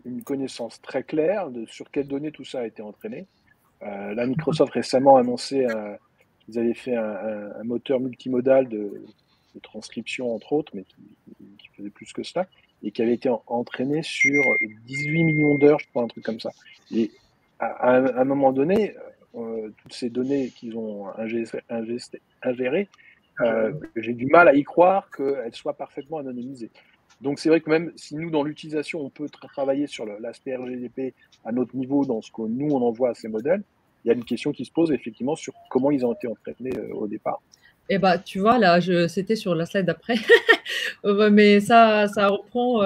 une connaissance très claire sur quelles données tout ça a été entraîné. Là, Microsoft récemment a annoncé qu'ils avaient fait un moteur multimodal de transcription, entre autres, mais qui faisait plus que cela, et qui avait été entraîné sur 18 millions d'heures, je crois, un truc comme ça. Et à un moment donné, toutes ces données qu'ils ont ingérées, j'ai du mal à y croire qu'elles soient parfaitement anonymisées. Donc c'est vrai que même si nous, dans l'utilisation, on peut travailler sur l'aspect RGPD à notre niveau, dans ce que nous, on envoie à ces modèles, il y a une question qui se pose effectivement sur comment ils ont été entraînés au départ. Eh ben, tu vois, là, c'était sur la slide d'après, mais ça reprend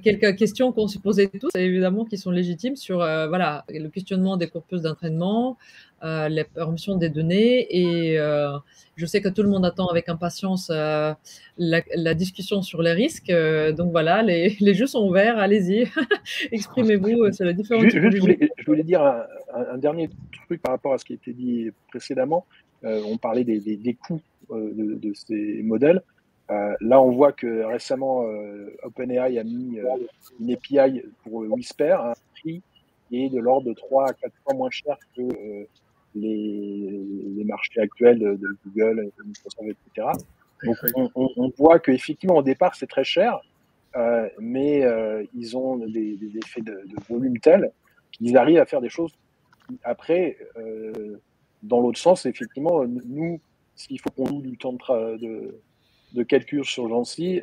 quelques questions qu'on se posait tous, évidemment, qui sont légitimes sur voilà, le questionnement des corpus d'entraînement, les permissions des données, et je sais que tout le monde attend avec impatience la discussion sur les risques. Donc voilà, les jeux sont ouverts, allez-y, exprimez-vous sur les différents typologies. Je voulais dire un dernier truc par rapport à ce qui a été dit précédemment. On parlait des coûts de ces modèles. Là, on voit que récemment, OpenAI a mis une API pour Whisper à un prix qui est de l'ordre de 3 à 4 fois moins cher que les marchés actuels de Google, de Microsoft, etc. Donc, on voit qu'effectivement, au départ, c'est très cher, mais ils ont des effets de volume tels ils arrivent à faire des choses. Après, dans l'autre sens, effectivement, nous, s'il faut qu'on loue du temps de calcul sur Jancy,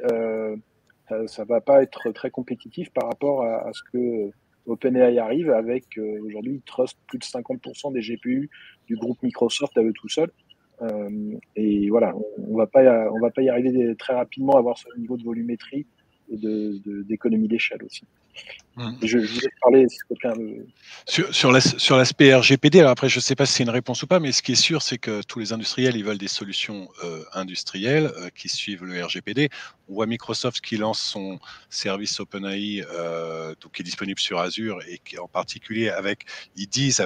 ça va pas être très compétitif par rapport à ce que OpenAI arrive avec, aujourd'hui, ils trustent plus de 50% des GPU du groupe Microsoft à eux tout seuls. Et voilà, on va pas y arriver très rapidement à avoir ce niveau de volumétrie et d'économie d'échelle aussi. Je vous laisse parler si quelqu'un veut. Sur l'aspect RGPD, alors après je ne sais pas si c'est une réponse ou pas, mais ce qui est sûr, c'est que tous les industriels, ils veulent des solutions industrielles qui suivent le RGPD. On voit Microsoft qui lance son service OpenAI, donc qui est disponible sur Azure et qui en particulier ils disent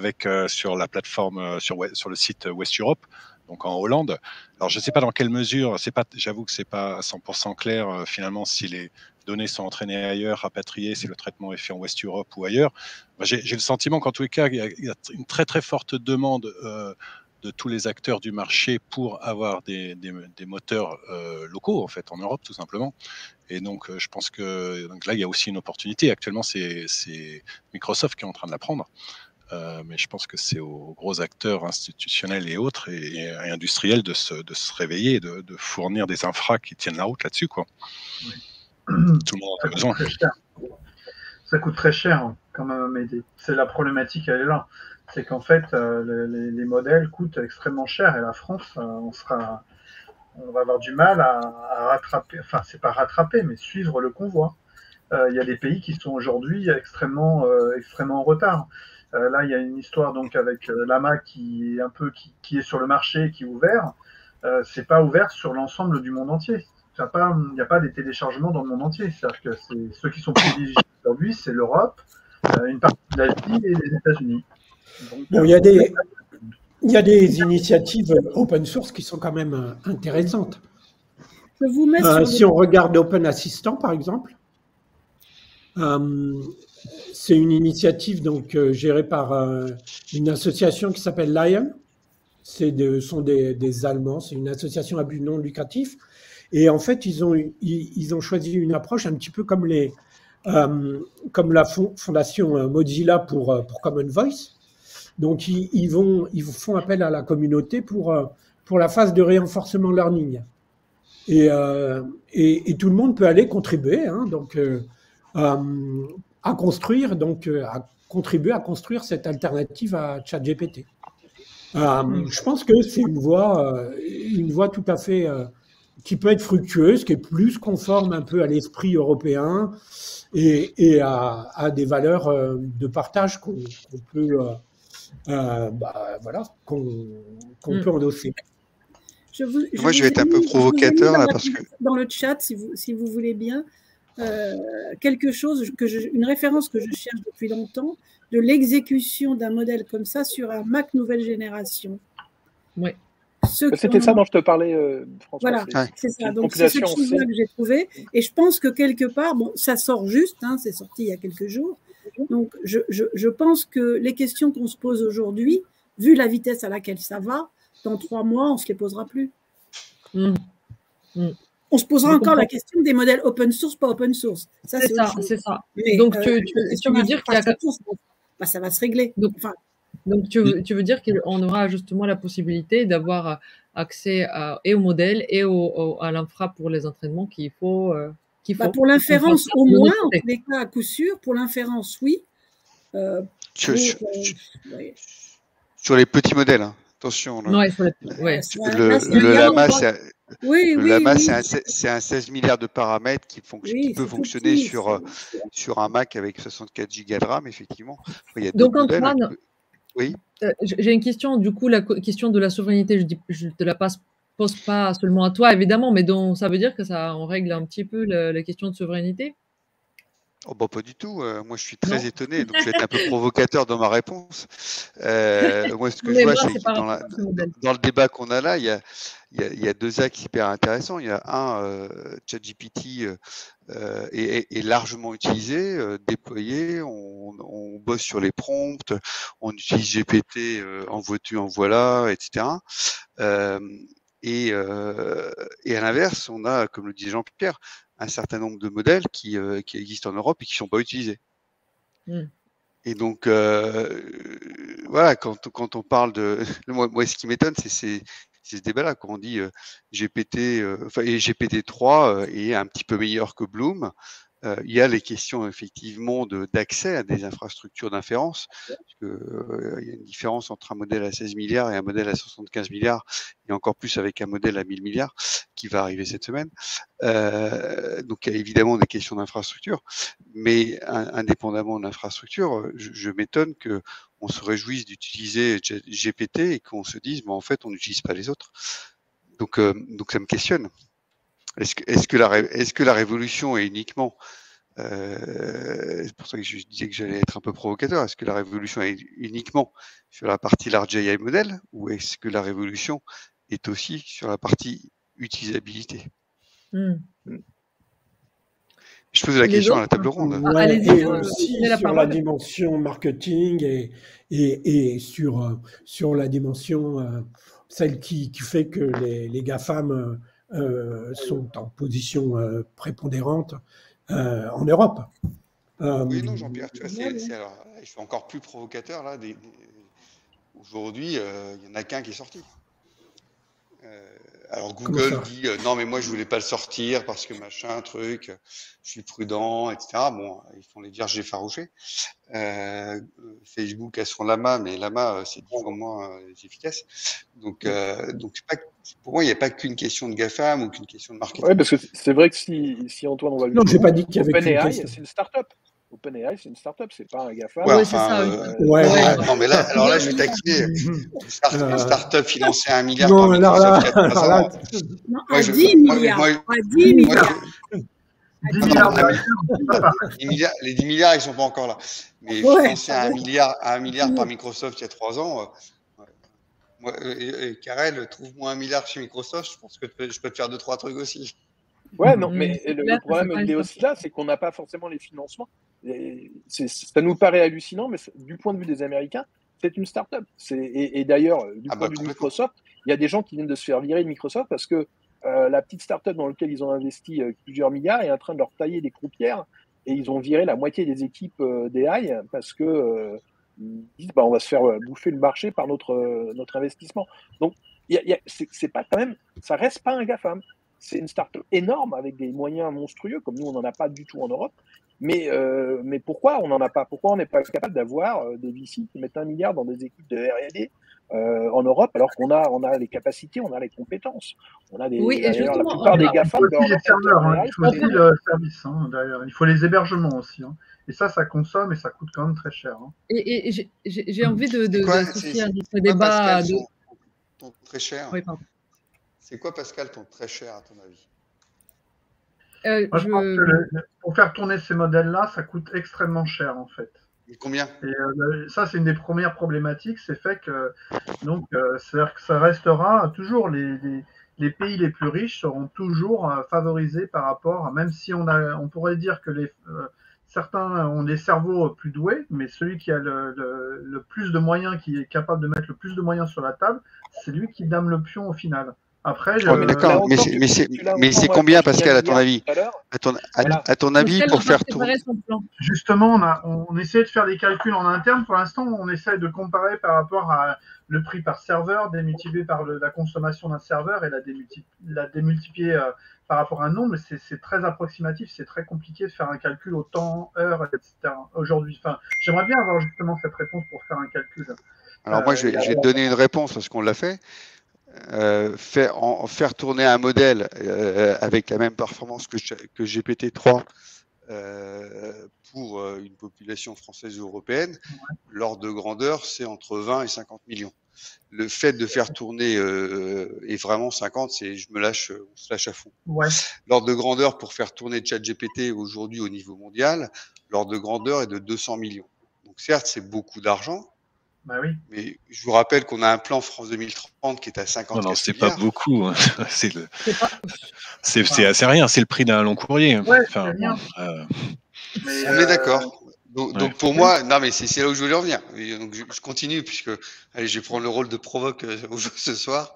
sur la plateforme, sur le site West Europe, donc en Hollande. Alors je ne sais pas dans quelle mesure, j'avoue que c'est pas à 100% clair finalement si les données sont entraînées ailleurs, rapatriées, si le traitement est fait en West Europe ou ailleurs. J'ai le sentiment qu'en tous les cas, il y a une très très forte demande de tous les acteurs du marché pour avoir des moteurs locaux en fait en Europe tout simplement. Et donc je pense que là il y a aussi une opportunité. Actuellement c'est Microsoft qui est en train de la prendre. Mais je pense que c'est aux gros acteurs institutionnels et autres et industriels de se réveiller et de fournir des infras qui tiennent la route là-dessus, quoi. Oui. Tout le monde en a besoin. Ça coûte très cher quand même, mais c'est la problématique, elle est là. C'est qu'en fait, les modèles coûtent extrêmement cher et la France, on va avoir du mal à rattraper, enfin, c'est pas rattraper, mais suivre le convoi. Il y a des pays qui sont aujourd'hui extrêmement en retard. Là, il y a une histoire donc avec Llama qui est sur le marché, qui est ouvert. C'est pas ouvert sur l'ensemble du monde entier. Il n'y a pas des téléchargements dans le monde entier. C'est-à-dire que ceux qui sont privilégiés aujourd'hui, c'est l'Europe, une partie de l'Asie et les États-Unis. Bon, il y a des initiatives open source qui sont quand même intéressantes. Je vous mets si on regarde Open Assistant, par exemple, c'est une initiative donc gérée par une association qui s'appelle Lion. Sont des Allemands. C'est une association à but non lucratif. Et en fait, ils ont choisi une approche un petit peu comme la fondation Mozilla pour Common Voice. Donc, ils font appel à la communauté pour la phase de renforcement learning. Et tout le monde peut aller contribuer, donc à contribuer à construire cette alternative à ChatGPT. Je pense que c'est une voie tout à fait qui peut être fructueuse, qui est plus conforme un peu à l'esprit européen et à des valeurs de partage qu'on peut peut endosser. Moi, je vais être un peu provocateur là parce que dans le chat, si vous voulez bien, quelque chose une référence que je cherche depuis longtemps de l'exécution d'un modèle comme ça sur un Mac nouvelle génération. Oui. C'était ça dont je te parlais, François. Voilà, c'est ça. Donc, c'est cette chose-là que j'ai trouvé. Et je pense que quelque part, bon, ça sort juste, c'est sorti il y a quelques jours. Donc, je pense que les questions qu'on se pose aujourd'hui, vu la vitesse à laquelle ça va, dans 3 mois, on ne se les posera plus. On se posera encore la question des modèles open source, pas open source. C'est ça. Mais, donc, tu veux dire qu'il y a... ça va se régler. Donc, tu veux dire qu'on aura justement la possibilité d'avoir accès et au modèle et à l'infra pour les entraînements qu'il faut. Pour l'inférence, au moins, en tous les cas, à coup sûr. Pour l'inférence, oui. Sur les petits modèles, attention. Le Llama, c'est c'est un 16 milliards de paramètres qui peut fonctionner sur un Mac avec 64 Go de RAM, effectivement. Il y a donc, Antoine, oui. J'ai une question, du coup, la question de la souveraineté, je te la pose pas seulement à toi, évidemment, mais donc ça veut dire que on règle un petit peu la question de souveraineté? Oh, pas du tout. Moi, je suis très étonné, donc je vais être un peu provocateur dans ma réponse. Moi, ce que je vois, c'est que dans le débat qu'on a là, il y a 2 axes hyper intéressants. Il y a un, ChatGPT est largement utilisé, déployé. On bosse sur les prompts, on utilise GPT en veux-tu, en voilà, etc. Et à l'inverse, on a, comme le disait Jean-Pierre, un certain nombre de modèles qui existent en Europe et qui ne sont pas utilisés. Et donc, voilà, quand on parle de... Moi, ce qui m'étonne, c'est ce débat-là, quand on dit GPT, enfin, et GPT-3 est un petit peu meilleur que Bloom. Il y a les questions effectivement d'accès à des infrastructures d'inférence, parce que il y a une différence entre un modèle à 16 milliards et un modèle à 75 milliards, et encore plus avec un modèle à 1000 milliards qui va arriver cette semaine. Donc il y a évidemment des questions d'infrastructure, mais indépendamment de l'infrastructure, je m'étonne que on se réjouisse d'utiliser GPT et qu'on se dise, en fait, on n'utilise pas les autres. Donc ça me questionne. Est-ce que la révolution est uniquement, c'est pour ça que je disais que j'allais être un peu provocateur, est-ce que la révolution est uniquement sur la partie large AI model, ou est-ce que la révolution est aussi sur la partie utilisabilité? Je pose la question à la table ronde. Ouais, et aussi sur la dimension marketing et sur la dimension, celle qui fait que les GAFAM sont en position prépondérante en Europe. Oui, non, Jean-Pierre, tu vois, je suis encore plus provocateur là. Aujourd'hui, il n'y en a qu'un qui est sorti. Alors Google dit non, mais moi je voulais pas le sortir parce que machin, truc, je suis prudent, etc. Bon, ils font les vierges effarouchées. Facebook a son Llama, mais Llama c'est moins efficace. Donc pour moi il n'y a pas qu'une question de GAFAM ou qu'une question de marketing. Oui, parce que c'est vrai que si Antoine on va le non, j'ai pas dit qu'il y avait OpenAI, c'est une start-up. OpenAI, c'est une start-up, c'est pas un GAFAM. Ouais, enfin, non, mais là, alors là, je vais taquiner. Une start-up financée à 1 milliard par Microsoft il y a 3 ans. Non, à 10 milliards. À 10 milliards. Les 10 milliards, ils sont pas encore là. Mais financé à 1 milliard par Microsoft il y a 3 ans. Moi, Karel, trouve-moi 1 milliard chez Microsoft, je pense que je peux te faire 2-3 trucs aussi. Ouais, non, mais le problème il est aussi là, c'est qu'on n'a pas forcément les financements. Ça nous paraît hallucinant, mais du point de vue des Américains, c'est une start-up. Et d'ailleurs, du point de vue de Microsoft, il y a des gens qui viennent de se faire virer de Microsoft parce que la petite start-up dans laquelle ils ont investi plusieurs milliards est en train de leur tailler des croupières et ils ont viré la moitié des équipes d'AI parce que ils disent on va se faire bouffer le marché par notre investissement. Donc, c'est pas quand même, ça reste pas un GAFAM. C'est une start-up énorme avec des moyens monstrueux, comme nous, on n'en a pas du tout en Europe. Mais pourquoi on n'en a pas? Pourquoi on n'est pas capable d'avoir des VC qui mettent 1 milliard dans des équipes de R&D en Europe, alors qu'on a les capacités, on a les compétences. On a la plupart des GAFAM. Il faut aussi les serveurs, il faut aussi le service, d'ailleurs. Il faut les hébergements aussi. Et ça consomme et ça coûte quand même très cher. Et j'ai envie d'associer à notre débat. Ton très cher. Oui, pardon. C'est quoi, Pascal, ton très cher, à ton avis? Moi, je pense que pour faire tourner ces modèles-là, ça coûte extrêmement cher, en fait. Et combien? Et ça, c'est une des premières problématiques, c'est fait que c'est-à-dire que ça restera toujours les pays les plus riches seront toujours favorisés par rapport à, même si on pourrait dire que certains ont des cerveaux plus doués, mais celui qui a le plus de moyens, qui est capable de mettre le plus de moyens sur la table, c'est lui qui dame le pion au final. Après, d'accord, mais c'est combien, Pascal, à ton avis? À ton avis, pour faire tourner. Justement, on essaie de faire des calculs en interne. Pour l'instant, on essaie de comparer par rapport à le prix par serveur, démultiplié par la consommation d'un serveur et la démultiplier par rapport à un nombre. Mais c'est très approximatif, c'est très compliqué de faire un calcul au temps, heure, etc. Aujourd'hui, j'aimerais bien avoir justement cette réponse pour faire un calcul. Alors moi, je vais te donner une réponse parce qu'on l'a fait. Faire tourner un modèle avec la même performance que GPT-3 pour une population française ou européenne, l'ordre de grandeur, c'est entre 20 et 50 millions. Le fait de faire tourner et vraiment 50, on se lâche à fond. Ouais. L'ordre de grandeur pour faire tourner ChatGPT aujourd'hui au niveau mondial, l'ordre de grandeur est de 200 millions. Donc certes, c'est beaucoup d'argent. Bah oui. Mais je vous rappelle qu'on a un plan France 2030 qui est à 50 milliards. Non, c'est pas beaucoup. C'est assez rien. C'est le prix d'un long courrier. Ouais, enfin, rien. On est d'accord. Donc pour moi, non, mais c'est là où je voulais en venir. Donc je continue puisque, allez, je vais prendre le rôle de provoque ce soir.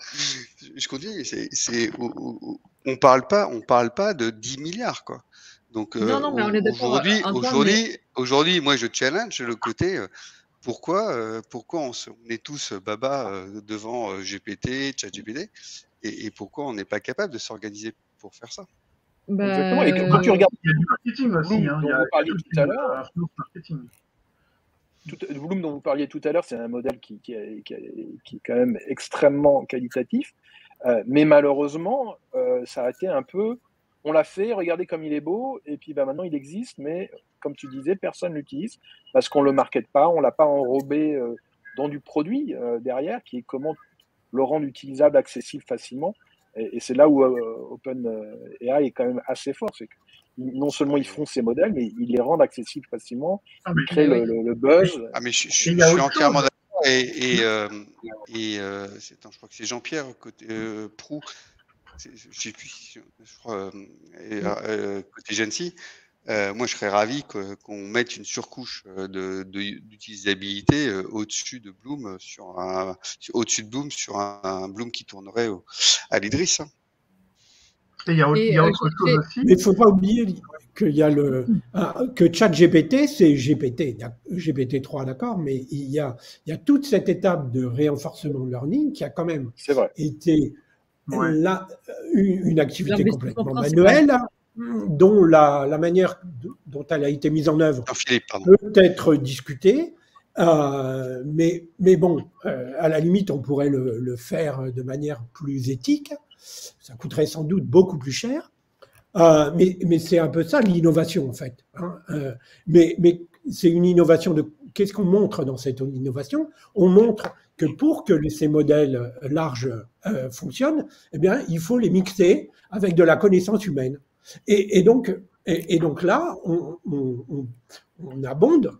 Je continue. On parle pas de 10 milliards, quoi. Donc Non, mais on est d'accord, aujourd'hui, moi je challenge le côté pourquoi on est tous baba devant GPT, ChatGPT, et pourquoi on n'est pas capable de s'organiser pour faire ça. Exactement. Et quand tu Bah, regardes Il y a du marketing aussi, Bloom, hein. dont Il y a vous parliez toute tout à une l'heure, influence marketing. Bloom dont vous parliez tout à l'heure, c'est un modèle qui est quand même extrêmement qualitatif, mais malheureusement, ça a été un peu, on l'a fait, regardez comme il est beau, et puis maintenant il existe, mais comme tu disais, personne l'utilise parce qu'on ne le market pas, on ne l'a pas enrobé dans du produit derrière, qui est comment le rendre utilisable, accessible facilement. Et c'est là où OpenAI est quand même assez fort, c'est que non seulement ils font ces modèles, mais ils les rendent accessibles facilement, ils créent le buzz. Ah, mais je Et il suis y a autre entièrement chose. d'accord. Attends, je crois que c'est Jean-Pierre côté Proux, je sais plus, je crois, côté Gensi. Moi, je serais ravi qu'on mette une surcouche d'utilisabilité au-dessus de Bloom sur un Bloom qui tournerait à l'Idris. Hein. Et il y a autre chose aussi. Mais il ne faut pas oublier qu'il y a que ChatGPT, c'est GPT-3, d'accord, mais il y a toute cette étape de reinforcement learning qui a quand même été une activité complètement manuelle, dont la manière dont elle a été mise en œuvre peut être discutée. Mais bon, à la limite, on pourrait le faire de manière plus éthique. Ça coûterait sans doute beaucoup plus cher. Mais c'est un peu ça l'innovation, en fait. Hein. Mais c'est une innovation de... Qu'est-ce qu'on montre dans cette innovation? On montre que pour que ces modèles larges fonctionnent, eh bien, il faut les mixer avec de la connaissance humaine. Et donc là, on abonde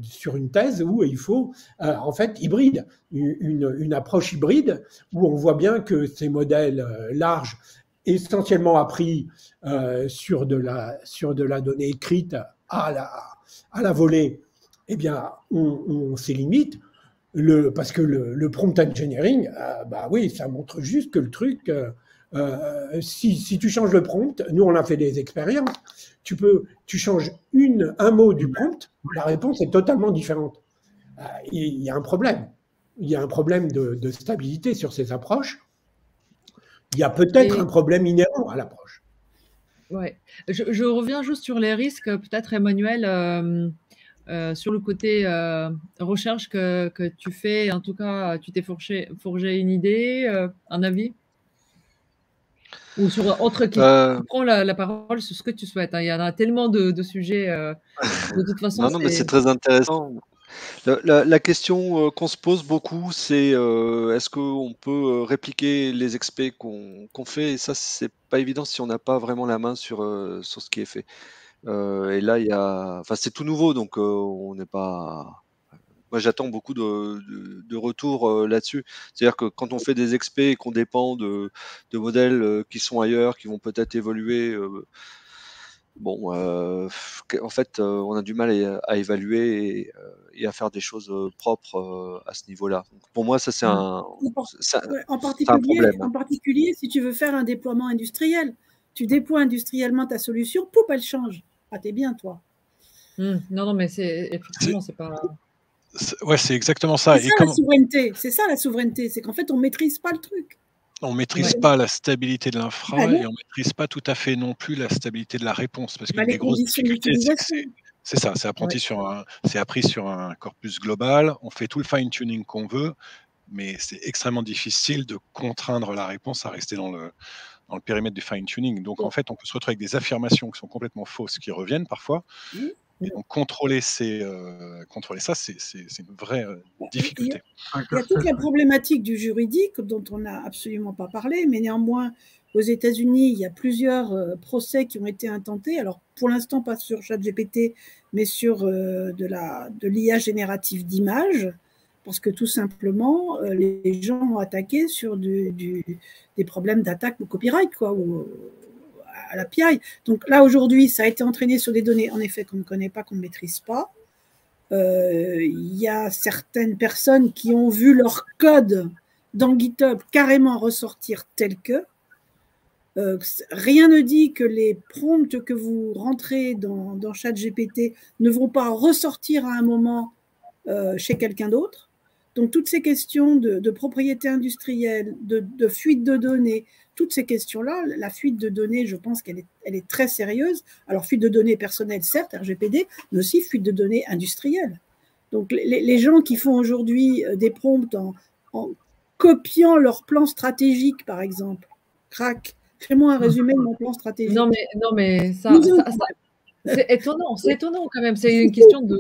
sur une thèse où il faut, en fait, hybride, une approche hybride, où on voit bien que ces modèles larges, essentiellement appris sur de la donnée écrite à la volée, eh bien, on s'y limite. Parce que le prompt engineering, bah oui, ça montre juste que le truc, si tu changes le prompt, nous on a fait des expériences, tu changes un mot du prompt, la réponse est totalement différente. Il y a un problème. Il y a un problème de stabilité sur ces approches. Il y a peut-être un problème inhérent à l'approche. Ouais. Je reviens juste sur les risques, peut-être Emmanuel, sur le côté recherche que tu fais. En tout cas, tu t'es forgé une idée, un avis? Ou sur autre qui prend la parole sur ce que tu souhaites. Hein. Il y en a tellement de sujets. De toute façon, non, mais c'est très intéressant. La question qu'on se pose beaucoup, c'est est-ce qu'on peut répliquer les expés qu'on fait? Et ça, c'est pas évident si on n'a pas vraiment la main sur ce qui est fait. Et là, c'est tout nouveau, donc on n'est pas. Moi, j'attends beaucoup de retours là-dessus. C'est-à-dire que quand on fait des expés et qu'on dépend de modèles qui sont ailleurs, qui vont peut-être évoluer, en fait, on a du mal à évaluer et à faire des choses propres à ce niveau-là. Donc, pour moi, ça, c'est un problème. En particulier, si tu veux faire un déploiement industriel, tu déploies industriellement ta solution, poup, elle change. Ah, t'es bien, toi. Non, mais effectivement, c'est pas... Ouais, c'est exactement ça. C'est ça, la souveraineté. C'est ça la souveraineté, c'est qu'en fait, on ne maîtrise pas le truc. On ne maîtrise pas la stabilité de l'infra et on ne maîtrise pas tout à fait non plus la stabilité de la réponse. Parce qu'une des grosses difficultés, c'est ça, c'est appris sur un corpus global, on fait tout le fine-tuning qu'on veut, mais c'est extrêmement difficile de contraindre la réponse à rester dans le périmètre du fine-tuning. Donc, en fait, on peut se retrouver avec des affirmations qui sont complètement fausses, qui reviennent parfois. Et donc, contrôler ça, c'est une vraie difficulté. Il y a toute la problématique du juridique dont on n'a absolument pas parlé, mais néanmoins, aux États-Unis, il y a plusieurs procès qui ont été intentés. Alors, pour l'instant, pas sur ChatGPT, mais sur de l'IA générative d'images, parce que tout simplement, les gens ont attaqué sur des problèmes d'attaque au copyright, quoi, ou à l'API. Donc là, aujourd'hui, ça a été entraîné sur des données, en effet, qu'on ne connaît pas, qu'on ne maîtrise pas. Il y a certaines personnes qui ont vu leur code dans GitHub carrément ressortir tel que. Rien ne dit que les prompts que vous rentrez dans ChatGPT ne vont pas ressortir à un moment chez quelqu'un d'autre. Donc, toutes ces questions de propriété industrielle, de fuite de données, toutes ces questions-là, la fuite de données, je pense qu'elle est très sérieuse. Alors, fuite de données personnelles, certes, RGPD, mais aussi fuite de données industrielles. Donc, les gens qui font aujourd'hui des prompts en copiant leur plan stratégique, par exemple, crac, fais-moi un résumé de mon plan stratégique. Non, mais ça c'est étonnant quand même. C'est une question de.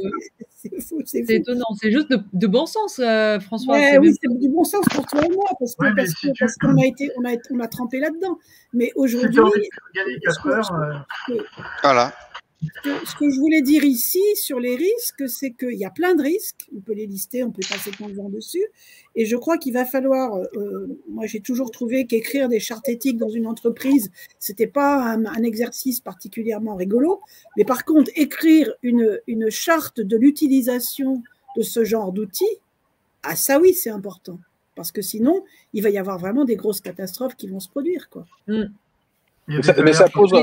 C'est étonnant. C'est juste de bon sens, François. Oui, c'est du bon sens pour toi et moi, parce qu'on a trempé là-dedans. Mais aujourd'hui, voilà. Ce que je voulais dire ici sur les risques, c'est qu'il y a plein de risques. On peut les lister, on peut passer plein de temps dessus. Et je crois qu'il va falloir. Moi, j'ai toujours trouvé qu'écrire des chartes éthiques dans une entreprise, c'était pas un exercice particulièrement rigolo. Mais par contre, écrire une charte de l'utilisation de ce genre d'outils, ah ça oui, c'est important. Parce que sinon, il va y avoir vraiment des grosses catastrophes qui vont se produire, quoi. Mais ça pose.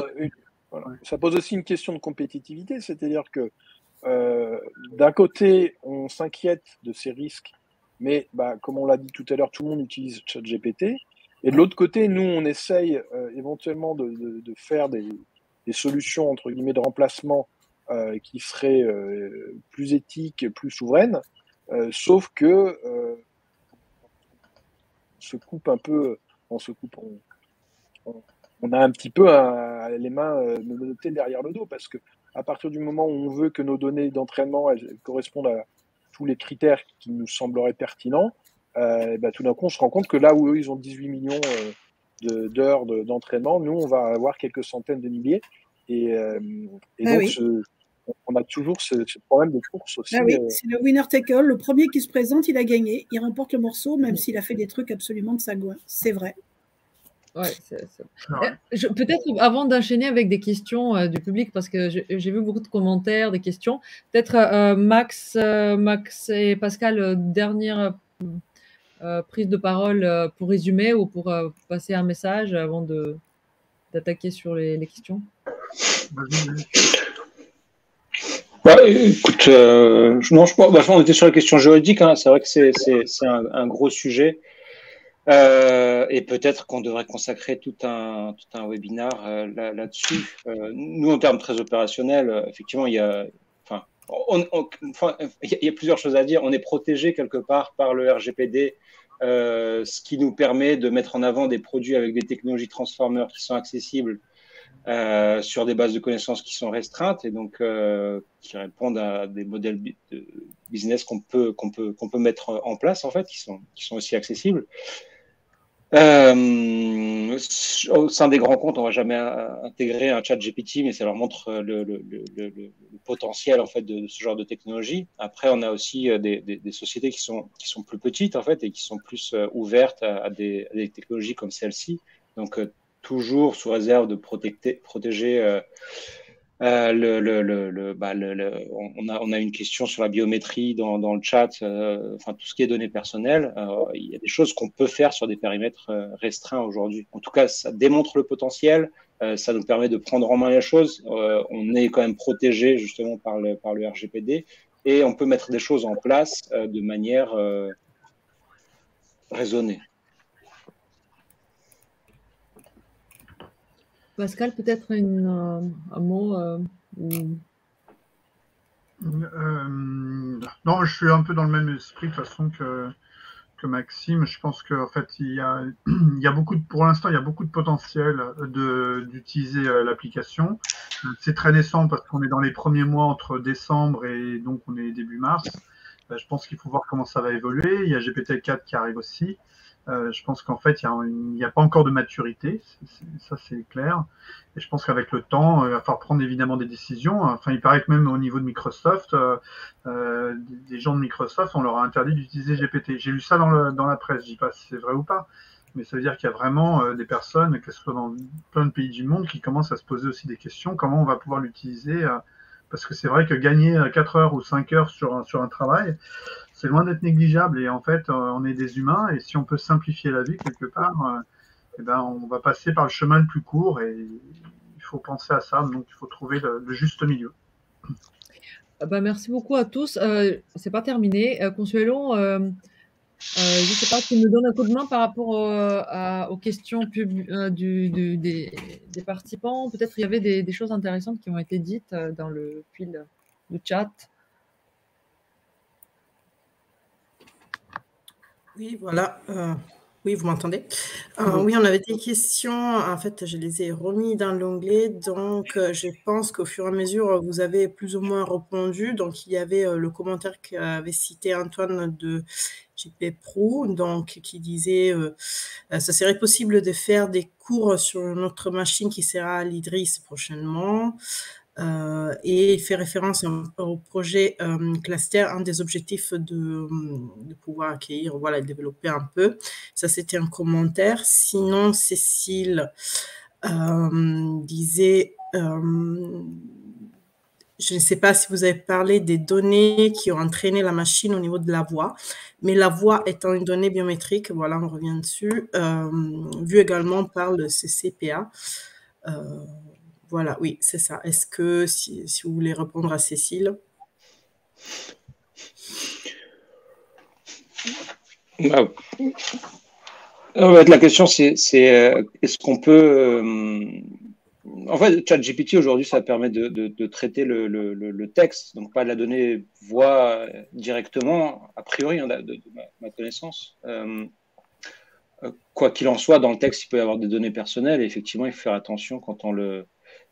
Voilà. Ça pose aussi une question de compétitivité, c'est-à-dire que d'un côté, on s'inquiète de ces risques, mais comme on l'a dit tout à l'heure, tout le monde utilise ChatGPT, et de l'autre côté, nous, on essaye éventuellement de faire des solutions, entre guillemets, de remplacement qui seraient plus éthiques, plus souveraines, sauf que on a un petit peu les mains menottées derrière le dos, parce que à partir du moment où on veut que nos données d'entraînement correspondent à tous les critères qui nous sembleraient pertinents, tout d'un coup on se rend compte que là où eux ils ont 18 millions d'heures d'entraînement, nous on va avoir quelques centaines de milliers, et donc oui. On a toujours ce problème de course aussi. Ah oui, c'est le winner take all, le premier qui se présente, il a gagné, il remporte le morceau, même s'il a fait des trucs absolument de sagouin, c'est vrai. Ouais, peut-être avant d'enchaîner avec des questions du public, parce que j'ai vu beaucoup de commentaires, des questions, peut-être Max et Pascal, dernière prise de parole pour résumer ou pour passer un message avant d'attaquer sur les questions. Écoute, on était sur la question juridique, hein, c'est vrai que c'est un gros sujet. Et peut-être qu'on devrait consacrer tout un webinaire là-dessus. Nous, en termes très opérationnels, effectivement, il y a plusieurs choses à dire. On est protégé quelque part par le RGPD, ce qui nous permet de mettre en avant des produits avec des technologies transformers qui sont accessibles sur des bases de connaissances qui sont restreintes, et donc qui répondent à des modèles de business qu'on peut mettre en place, en fait, qui sont aussi accessibles. Au sein des grands comptes, on ne va jamais intégrer un chat GPT, mais ça leur montre le potentiel, en fait, de ce genre de technologie. Après, on a aussi des sociétés qui sont plus petites, en fait, et qui sont plus ouvertes à des technologies comme celle-ci. Donc toujours sous réserve de protéger. On a une question sur la biométrie dans le chat, tout ce qui est données personnelles. Il y a des choses qu'on peut faire sur des périmètres restreints aujourd'hui. En tout cas, ça démontre le potentiel, ça nous permet de prendre en main les choses. On est quand même protégé justement par le RGPD, et on peut mettre des choses en place de manière raisonnée. Pascal, peut-être un mot Non, je suis un peu dans le même esprit de toute façon que Maxime. Je pense qu'en fait, il y a pour l'instant, il y a beaucoup de potentiel d'utiliser l'application. C'est très naissant parce qu'on est dans les premiers mois entre décembre et donc on est début mars. Je pense qu'il faut voir comment ça va évoluer. Il y a GPT-4 qui arrive aussi. Je pense qu'en fait, il n'y a pas encore de maturité, ça c'est clair. Et je pense qu'avec le temps, il va falloir prendre évidemment des décisions. Enfin, il paraît que même au niveau de Microsoft, des gens de Microsoft, on leur a interdit d'utiliser GPT. J'ai lu ça dans la presse, je ne dis pas si c'est vrai ou pas, mais ça veut dire qu'il y a vraiment des personnes, que ce soit dans plein de pays du monde, qui commencent à se poser aussi des questions, comment on va pouvoir l'utiliser, parce que c'est vrai que gagner 4 heures ou 5 heures sur un travail, c'est loin d'être négligeable, et en fait, on est des humains, et si on peut simplifier la vie quelque part, eh ben, on va passer par le chemin le plus court et il faut penser à ça. Donc, il faut trouver le juste milieu. Merci beaucoup à tous. C'est pas terminé. Consuelo, je ne sais pas, tu me donnes un coup de main par rapport aux questions des participants. Peut-être il y avait des choses intéressantes qui ont été dites dans le fil du chat. Oui, voilà. Oui, vous m'entendez? Oui, on avait des questions. En fait, je les ai remis dans l'onglet. Donc, je pense qu'au fur et à mesure, vous avez plus ou moins répondu. Donc, il y avait le commentaire qu'avait cité Antoine de JP Pro, donc, qui disait ça serait possible de faire des cours sur notre machine qui sera à l'IDRIS prochainement. Et il fait référence au projet Cluster, un des objectifs de pouvoir accueillir, voilà, développer un peu. Ça, c'était un commentaire. Sinon, Cécile disait, je ne sais pas si vous avez parlé des données qui ont entraîné la machine au niveau de la voix, mais la voix étant une donnée biométrique, voilà, on revient dessus, vue également par le CCPA. Voilà, oui, c'est ça. Est-ce que, si vous voulez répondre à Cécile? En fait, la question, c'est est-ce qu'on peut... en fait, ChatGPT, aujourd'hui, ça permet de traiter le texte, donc pas de la donnée voix directement, a priori, hein, de ma connaissance. Quoi qu'il en soit, dans le texte, il peut y avoir des données personnelles, et effectivement, il faut faire attention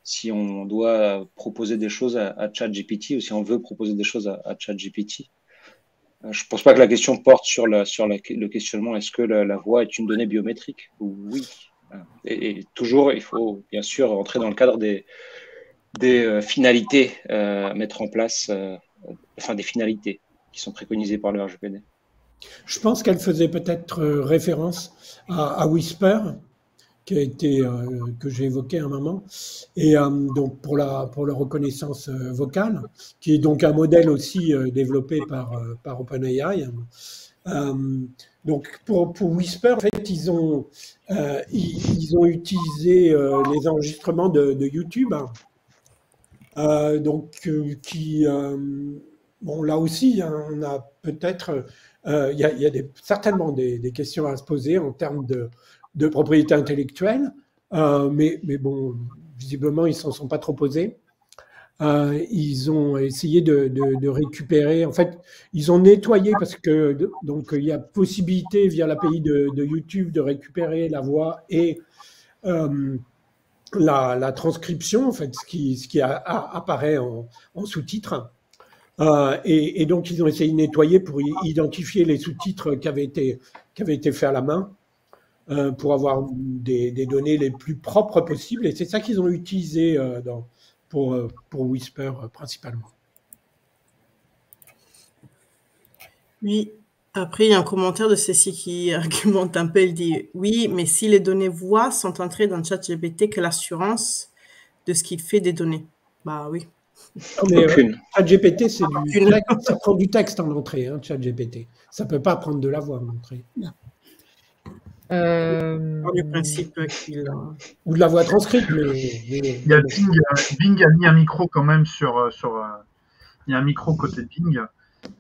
si on doit proposer des choses à ChatGPT ou si on veut proposer des choses à ChatGPT. Je ne pense pas que la question porte sur le questionnement est-ce que la voix est une donnée biométrique? Oui. Et toujours, il faut bien sûr entrer dans le cadre des finalités à mettre en place, enfin des finalités qui sont préconisées par le RGPD. Je pense qu'elle faisait peut-être référence à Whisper, que j'ai évoqué à un moment, et donc pour la reconnaissance vocale, qui est donc un modèle aussi développé par OpenAI. Donc pour Whisper, en fait, ils ont utilisé les enregistrements de YouTube, donc bon, là aussi, hein, on a peut-être, il y a certainement des questions à se poser en termes de propriété intellectuelle, mais bon, visiblement, ils ne s'en sont pas trop posés. Ils ont essayé de récupérer, en fait, ils ont nettoyé parce que donc il y a possibilité via l'API de YouTube de récupérer la voix et la transcription, en fait, ce qui apparaît en sous-titres. Et donc, ils ont essayé de nettoyer pour identifier les sous-titres qui avaient été faits à la main, pour avoir des données les plus propres possibles. Et c'est ça qu'ils ont utilisé pour Whisper principalement. Oui. Après, il y a un commentaire de Cécile qui argumente un peu. Elle dit oui, mais si les données voix sont entrées dans ChatGPT, quelle assurance de ce qu'il fait des données? Bah oui. Aucune. ChatGPT, c'est du texte, ça prend du texte en entrée, hein, ChatGPT. Ça ne peut pas prendre de la voix en entrée. Du principe qu'il ou de la voix transcrite. Il y a Bing a mis un micro quand même il y a un micro côté Bing.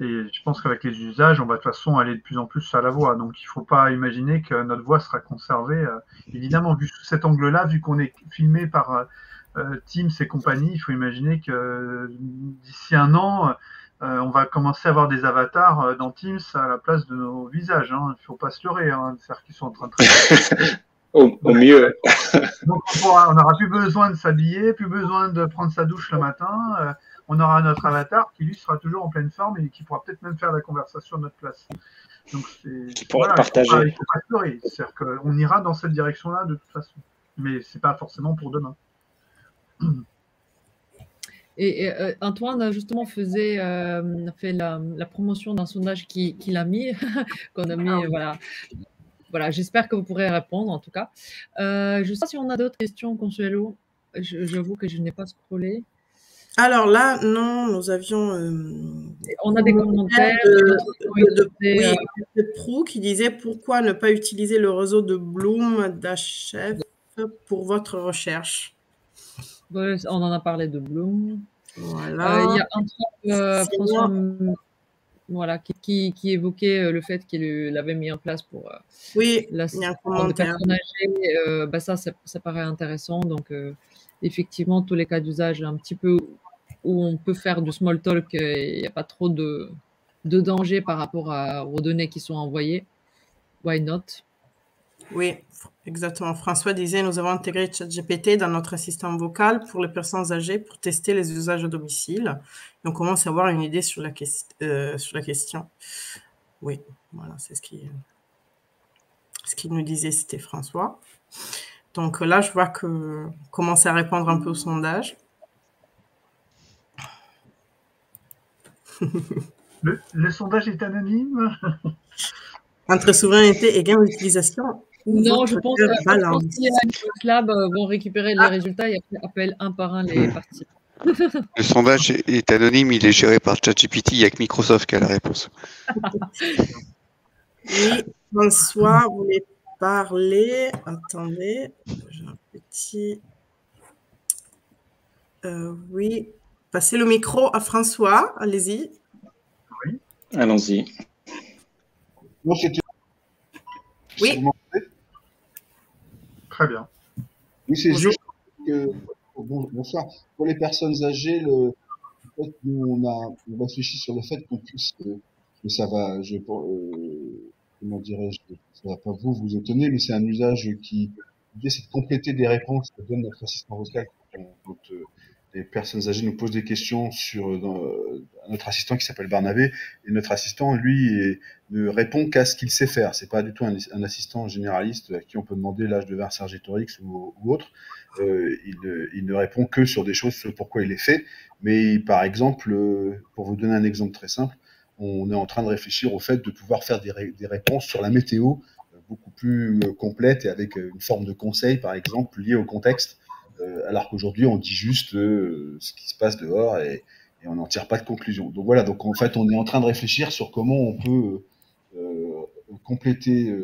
Et je pense qu'avec les usages, on va de toute façon aller de plus en plus à la voix. Donc, il ne faut pas imaginer que notre voix sera conservée. Évidemment, vu sous cet angle-là, vu qu'on est filmé par Teams et compagnie, il faut imaginer que d'ici un an, on va commencer à avoir des avatars dans Teams à la place de nos visages. Hein. Il ne faut pas se leurrer, hein, c'est-à-dire qu'ils sont en train de travailler. au mieux. Donc, on n'aura plus besoin de s'habiller, plus besoin de prendre sa douche le matin. On aura notre avatar qui, lui, sera toujours en pleine forme et qui pourra peut-être même faire la conversation à notre place. Donc, qui pourra partager. Il ne faut pas se leurrer. C'est-à-dire qu'on ira dans cette direction-là de toute façon. Mais ce n'est pas forcément pour demain. Et Antoine, justement, fait la promotion d'un sondage qu'il a mis, qu'on a mis, voilà, j'espère que vous pourrez répondre, en tout cas. Je ne sais pas si on a d'autres questions, Consuelo. J'avoue que je n'ai pas scrollé. Alors là, non, nous avions On a des commentaires de Prou qui disait pourquoi ne pas utiliser le réseau de Bloom d'HF pour votre recherche. On en a parlé de Bloom. Voilà. Il y a un truc, François, voilà, qui évoquait le fait qu'il l'avait mis en place pour oui, la il y a un commentaire. Bah ça paraît intéressant. Donc, effectivement, tous les cas d'usage un petit peu où on peut faire du small talk, il n'y a pas trop de danger par rapport aux données qui sont envoyées. Why not? Oui, exactement. François disait, nous avons intégré ChatGPT dans notre assistant vocal pour les personnes âgées pour tester les usages au domicile. Et on commence à avoir une idée sur la question. Oui, voilà, c'est ce qu'il nous disait, c'était François. Donc là, je vois que commence à répondre un peu au sondage. Le sondage est anonyme. Entre souveraineté et gain d'utilisation. Non, je pense que Lab vont récupérer les résultats et appellent un par un les participants. Le sondage est anonyme, il est géré par ChatGPT, il n'y a que Microsoft qui a la réponse. Oui, François voulait parler. Attendez, j'ai un petit... oui, passez le micro à François, allez-y. Oui. Allons-y. Moi, c'était... Oui. Très bien. Oui, c'est juste que... Bonsoir. Pour les personnes âgées, nous, on réfléchit sur le fait qu'on puisse... que ça va... comment dirais-je, ça va pas vous étonner, mais c'est un usage qui, l'idée c'est de compléter des réponses que donne notre assistant vocal quand les personnes âgées nous posent des questions sur notre assistant qui s'appelle Barnabé, et notre assistant, lui, ne répond qu'à ce qu'il sait faire. C'est pas du tout un assistant généraliste à qui on peut demander l'âge de Vercingétorix ou autre. Il ne répond que sur des choses, sur pourquoi il est fait. Mais par exemple, pour vous donner un exemple très simple, on est en train de réfléchir au fait de pouvoir faire des réponses sur la météo beaucoup plus complètes et avec une forme de conseil, par exemple, lié au contexte, alors qu'aujourd'hui, on dit juste ce qui se passe dehors et on n'en tire pas de conclusion. Donc voilà, donc en fait, on est en train de réfléchir sur comment on peut compléter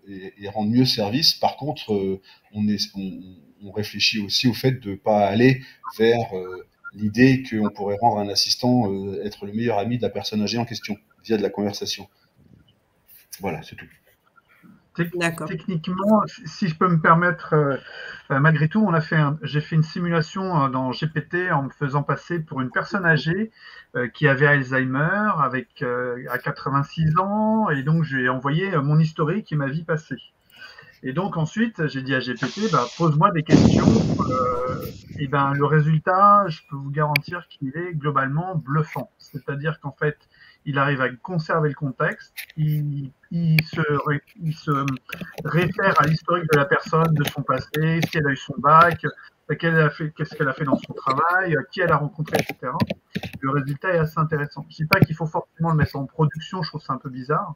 et rendre mieux service. Par contre, on réfléchit aussi au fait de ne pas aller vers... l'idée qu'on pourrait rendre un assistant être le meilleur ami de la personne âgée en question via de la conversation. Voilà, c'est tout. Techniquement, si je peux me permettre, malgré tout, j'ai fait une simulation dans GPT en me faisant passer pour une personne âgée qui avait Alzheimer à 86 ans, et donc j'ai envoyé mon historique et ma vie passée. Et donc ensuite, j'ai dit à GPT, pose-moi des questions. Et le résultat, je peux vous garantir qu'il est globalement bluffant. C'est-à-dire qu'en fait, il arrive à conserver le contexte, il se réfère à l'historique de la personne, de son passé, si elle a eu son bac, qu'est-ce qu'elle a fait dans son travail, qui elle a rencontré, etc. Le résultat est assez intéressant. Je ne dis pas qu'il faut forcément le mettre en production, je trouve ça un peu bizarre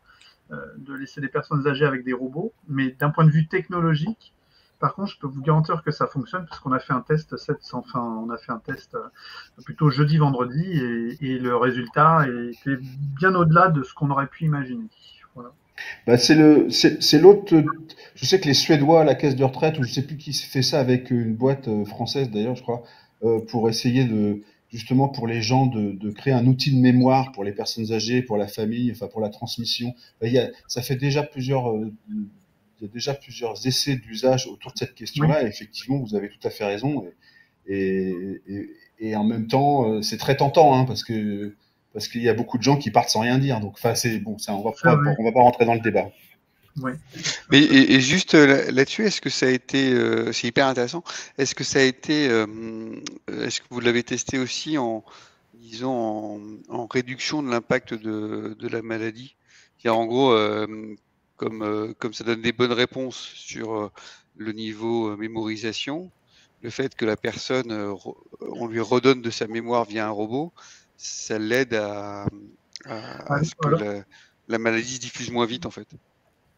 de laisser des personnes âgées avec des robots, mais d'un point de vue technologique, par contre, je peux vous garantir que ça fonctionne parce qu'on a fait un test plutôt jeudi-vendredi et le résultat était bien au-delà de ce qu'on aurait pu imaginer. Voilà. C'est l'autre. Je sais que les Suédois à la caisse de retraite, ou je sais plus qui fait ça avec une boîte française d'ailleurs, je crois, pour essayer justement pour les gens de créer un outil de mémoire pour les personnes âgées, pour la famille, enfin pour la transmission. Ça fait déjà il y a déjà plusieurs essais d'usage autour de cette question-là. Oui. Et effectivement, vous avez tout à fait raison. Et en même temps, c'est très tentant, hein, parce qu'il y a beaucoup de gens qui partent sans rien dire. Donc, c'est bon, on va pas rentrer dans le débat. Ouais. Mais et juste là-dessus, est-ce que ça a été, c'est hyper intéressant. Est-ce que ça a été, est-ce que vous l'avez testé aussi en réduction de l'impact de la maladie? C'est-à-dire en gros, comme ça donne des bonnes réponses sur le niveau mémorisation, le fait que la personne, on lui redonne de sa mémoire via un robot, ça l'aide à ce que la maladie se diffuse moins vite en fait.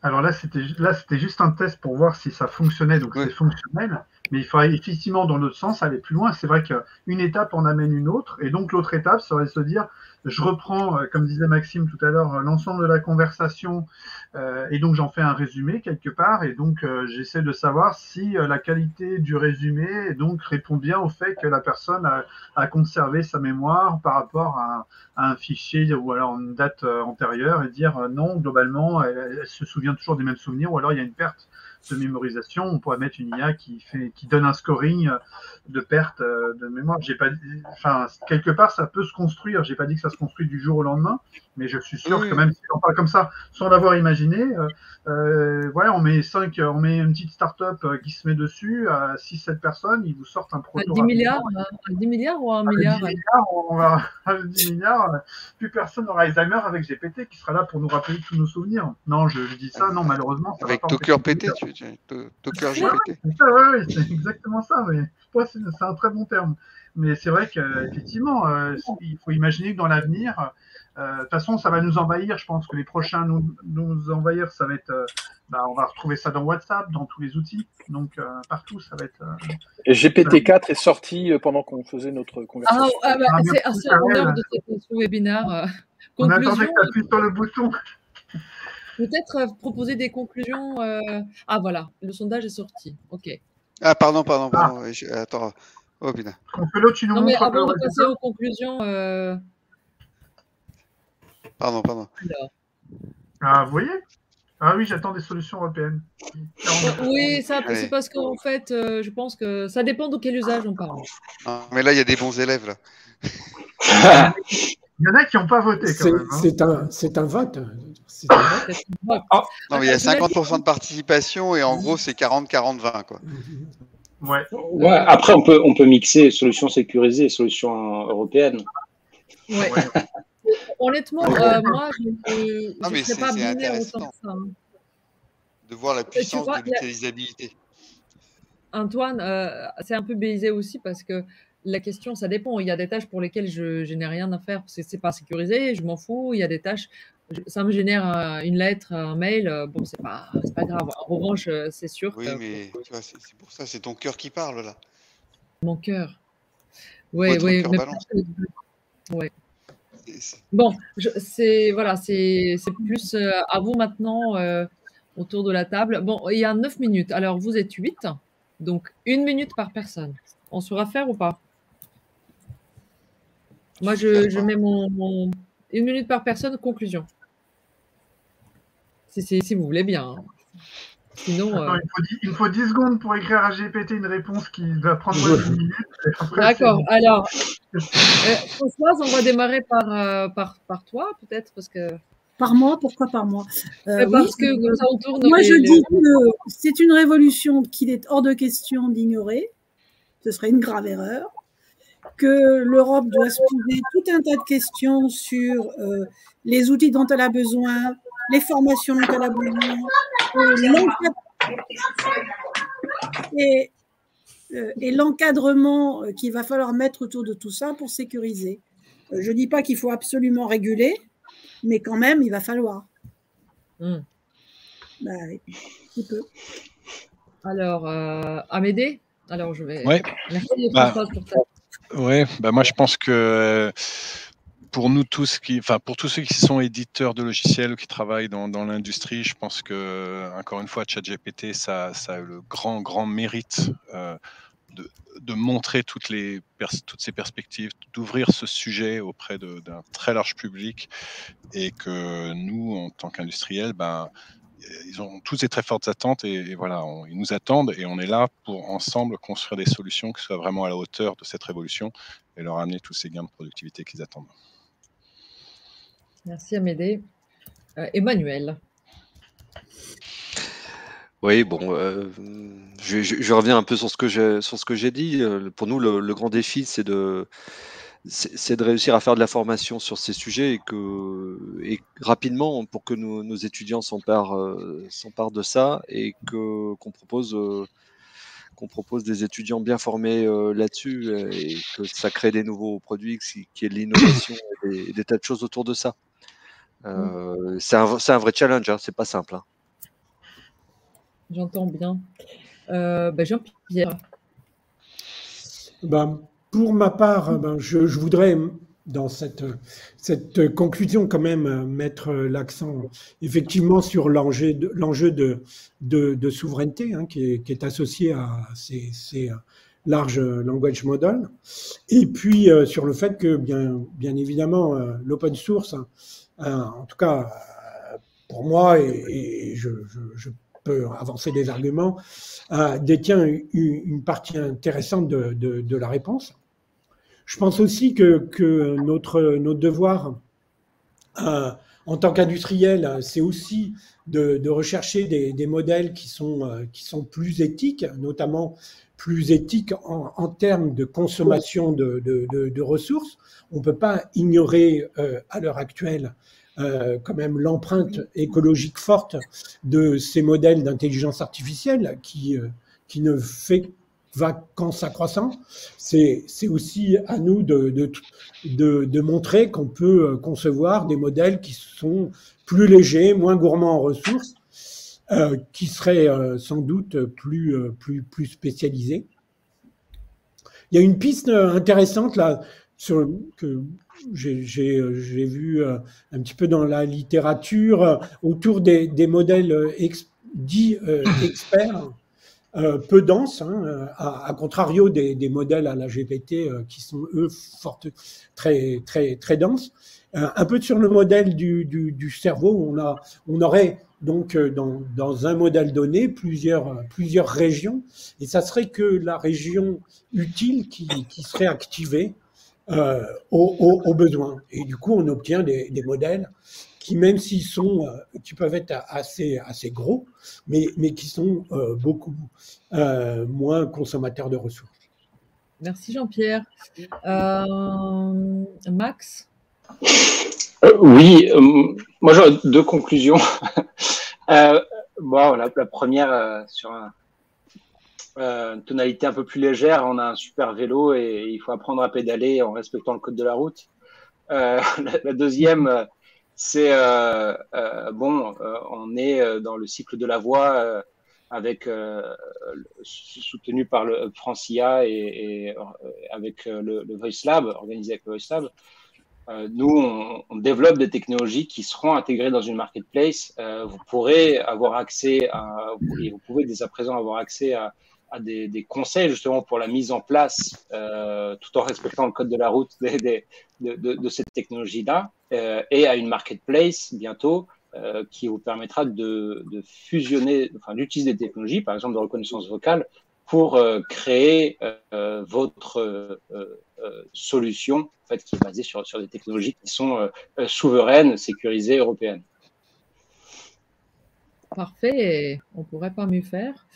Alors là, c'était juste un test pour voir si ça fonctionnait, donc c'est fonctionnel. Mais il faudrait effectivement, dans l'autre sens, aller plus loin. C'est vrai qu'une étape en amène une autre. Et donc, l'autre étape serait de se dire, je reprends, comme disait Maxime tout à l'heure, l'ensemble de la conversation et donc j'en fais un résumé quelque part. Et donc, j'essaie de savoir si la qualité du résumé donc, répond bien au fait que la personne a conservé sa mémoire par rapport à un fichier ou alors une date antérieure et dire non, globalement, elle se souvient toujours des mêmes souvenirs ou alors il y a une perte de mémorisation. On pourrait mettre une IA qui donne un scoring de perte de mémoire. J'ai pas, enfin, quelque part, ça peut se construire. J'ai pas dit que ça se construit du jour au lendemain, mais je suis sûr que même si on parle comme ça, sans l'avoir imaginé, voilà, on met une petite start-up qui se met dessus à 6-7 personnes, ils vous sortent un proto. 10 milliards, 10 milliards ou 1 milliard 10 milliards, on va à 10 milliards, plus personne n'aura Alzheimer avec GPT qui sera là pour nous rappeler tous nos souvenirs. Non, je dis ça, non, malheureusement. Ça avec va pas Docker PT, Docker GPT. Oui, c'est exactement ça. Mais c'est un très bon terme. Mais c'est vrai qu'effectivement, il faut imaginer que dans l'avenir, de toute façon, ça va nous envahir. Je pense que les prochains nous envahir, ça va être. On va retrouver ça dans WhatsApp, dans tous les outils. Donc, partout, ça va être. Et GPT-4 est sorti pendant qu'on faisait notre conversation. C'est assez l'honneur de ce webinaire. On attendait que tu appuies sur le bouton. Peut-être proposer des conclusions. Ah, voilà, le sondage est sorti. OK. Ah, pardon. Attends. Oh, putain. Tu nous non, mais montres avant de passer aux conclusions. Pardon. Alors. Ah, vous voyez? Ah oui, j'attends des solutions européennes. Oui, c'est parce qu'en fait, je pense que ça dépend de quel usage on parle. Non, mais là, il y a des bons élèves, là. Il y en a qui n'ont pas voté, quand même. Hein. C'est un vote. Non, mais il y a 50% de participation et en gros, c'est 40-40-20, quoi. Ouais. Après, on peut mixer solutions sécurisées et solutions européennes. Ouais. Honnêtement, moi, je ne serais pas binée autant que ça. Hein. De voir la puissance de l'utilisabilité. Antoine, c'est un peu biaisé aussi parce que la question, ça dépend. Il y a des tâches pour lesquelles je n'ai rien à faire, c'est pas sécurisé, je m'en fous. Il y a des tâches, ça me génère une lettre, un mail, bon, c'est pas grave. En revanche, c'est sûr oui, mais tu vois, c'est pour ça, c'est ton cœur qui parle, là. Mon cœur. Oui, mais ouais. Bon, c'est plus à vous maintenant autour de la table. Bon, il y a 9 minutes. Alors, vous êtes 8, donc 1 minute par personne. On saura faire ou pas? Moi, je mets mon 1 minute par personne, conclusion. Si vous voulez bien. Hein. Sinon, attends, il me faut 10 secondes pour écrire à GPT une réponse qui doit prendre 10 minutes. D'accord. Alors, Françoise, on va démarrer par toi, peut-être, parce que... Par moi? Pourquoi par moi? Parce que ça tourne. Moi, je dis que c'est une révolution qu'il est hors de question d'ignorer. Ce serait une grave erreur. Que l'Europe doit se poser tout un tas de questions sur les outils dont elle a besoin, les formations dont elle a besoin, et l'encadrement qu'il va falloir mettre autour de tout ça pour sécuriser. Je ne dis pas qu'il faut absolument réguler, mais quand même, il va falloir. Oui, un peu. Alors, Amédée, alors je vais... Ouais. Merci Françoise pour ta... Oui, moi je pense que pour nous tous pour tous ceux qui sont éditeurs de logiciels ou qui travaillent dans l'industrie, je pense que encore une fois, ChatGPT, ça a le grand mérite de montrer toutes ces perspectives, d'ouvrir ce sujet auprès d'un très large public, et que nous, en tant qu'industriels, ils ont tous des très fortes attentes et voilà, ils nous attendent et on est là pour ensemble construire des solutions qui soient vraiment à la hauteur de cette révolution et leur amener tous ces gains de productivité qu'ils attendent. Merci Amédée. Emmanuel. Oui, bon, je reviens un peu sur ce que j'ai dit. Pour nous, le grand défi, c'est de réussir à faire de la formation sur ces sujets et rapidement pour que nos étudiants s'emparent de ça et qu'on propose des étudiants bien formés là-dessus et que ça crée des nouveaux produits, qu'il y ait de l'innovation et des tas de choses autour de ça. C'est un vrai challenge, hein, c'est pas simple. Hein. J'entends bien. Jean-Pierre. Ben, pour ma part, ben, je voudrais, dans cette conclusion, quand même mettre l'accent effectivement sur l'enjeu de souveraineté, hein, qui est associé à ces large language models. Et puis sur le fait que, bien évidemment, l'open source, en tout cas pour moi, et je peux avancer des arguments, détient une partie intéressante de la réponse. Je pense aussi que notre devoir en tant qu'industriel, c'est aussi de rechercher des modèles qui sont plus éthiques, notamment plus éthiques en termes de consommation de ressources. On ne peut pas ignorer à l'heure actuelle quand même l'empreinte écologique forte de ces modèles d'intelligence artificielle qui ne va qu'en s'accroissant. C'est aussi à nous de montrer qu'on peut concevoir des modèles qui sont plus légers, moins gourmands en ressources, qui seraient sans doute plus spécialisés. Il y a une piste intéressante là que j'ai vu un petit peu dans la littérature autour des modèles dits experts, peu denses, hein, à contrario des modèles à la GPT qui sont eux très denses. Un peu sur le modèle du cerveau, on aurait donc dans un modèle donné plusieurs régions, et ça serait que la région utile qui serait activée aux besoins. Et du coup, on obtient des modèles qui, même qui peuvent être assez gros, mais qui sont beaucoup moins consommateurs de ressources. Merci Jean-Pierre. Max? Oui, moi j'ai deux conclusions. Bon, la première sur une tonalité un peu plus légère, on a un super vélo et il faut apprendre à pédaler en respectant le code de la route. La deuxième, c'est on est dans le cycle de la voix avec soutenu par le Francia et avec le Voice Lab, organisé avec le Voice Lab. Nous, on développe des technologies qui seront intégrées dans une marketplace. Vous pourrez avoir accès et vous pouvez dès à présent avoir accès à des conseils justement pour la mise en place, tout en respectant le code de la route de cette technologie-là, et à une marketplace bientôt qui vous permettra de fusionner, d'utiliser des technologies, par exemple de reconnaissance vocale, pour créer votre solution, en fait, qui est basée sur des technologies qui sont souveraines, sécurisées, européennes. Parfait, on ne pourrait pas mieux faire.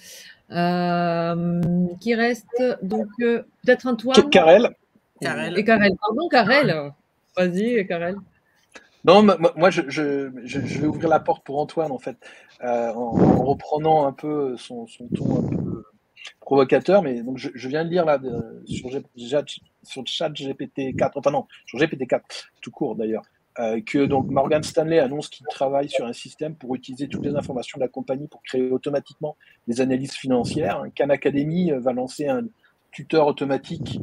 Qui reste donc peut-être Antoine? Karel. Et Karel. Pardon, Karel. Vas-y, Karel. Non, moi, je vais ouvrir la porte pour Antoine, en fait, en reprenant un peu son ton un peu provocateur. Mais donc, je viens de lire là sur ChatGPT 4, enfin non, sur GPT-4, tout court d'ailleurs, que donc Morgan Stanley annonce qu'il travaille sur un système pour utiliser toutes les informations de la compagnie pour créer automatiquement des analyses financières. Khan Academy va lancer un tuteur automatique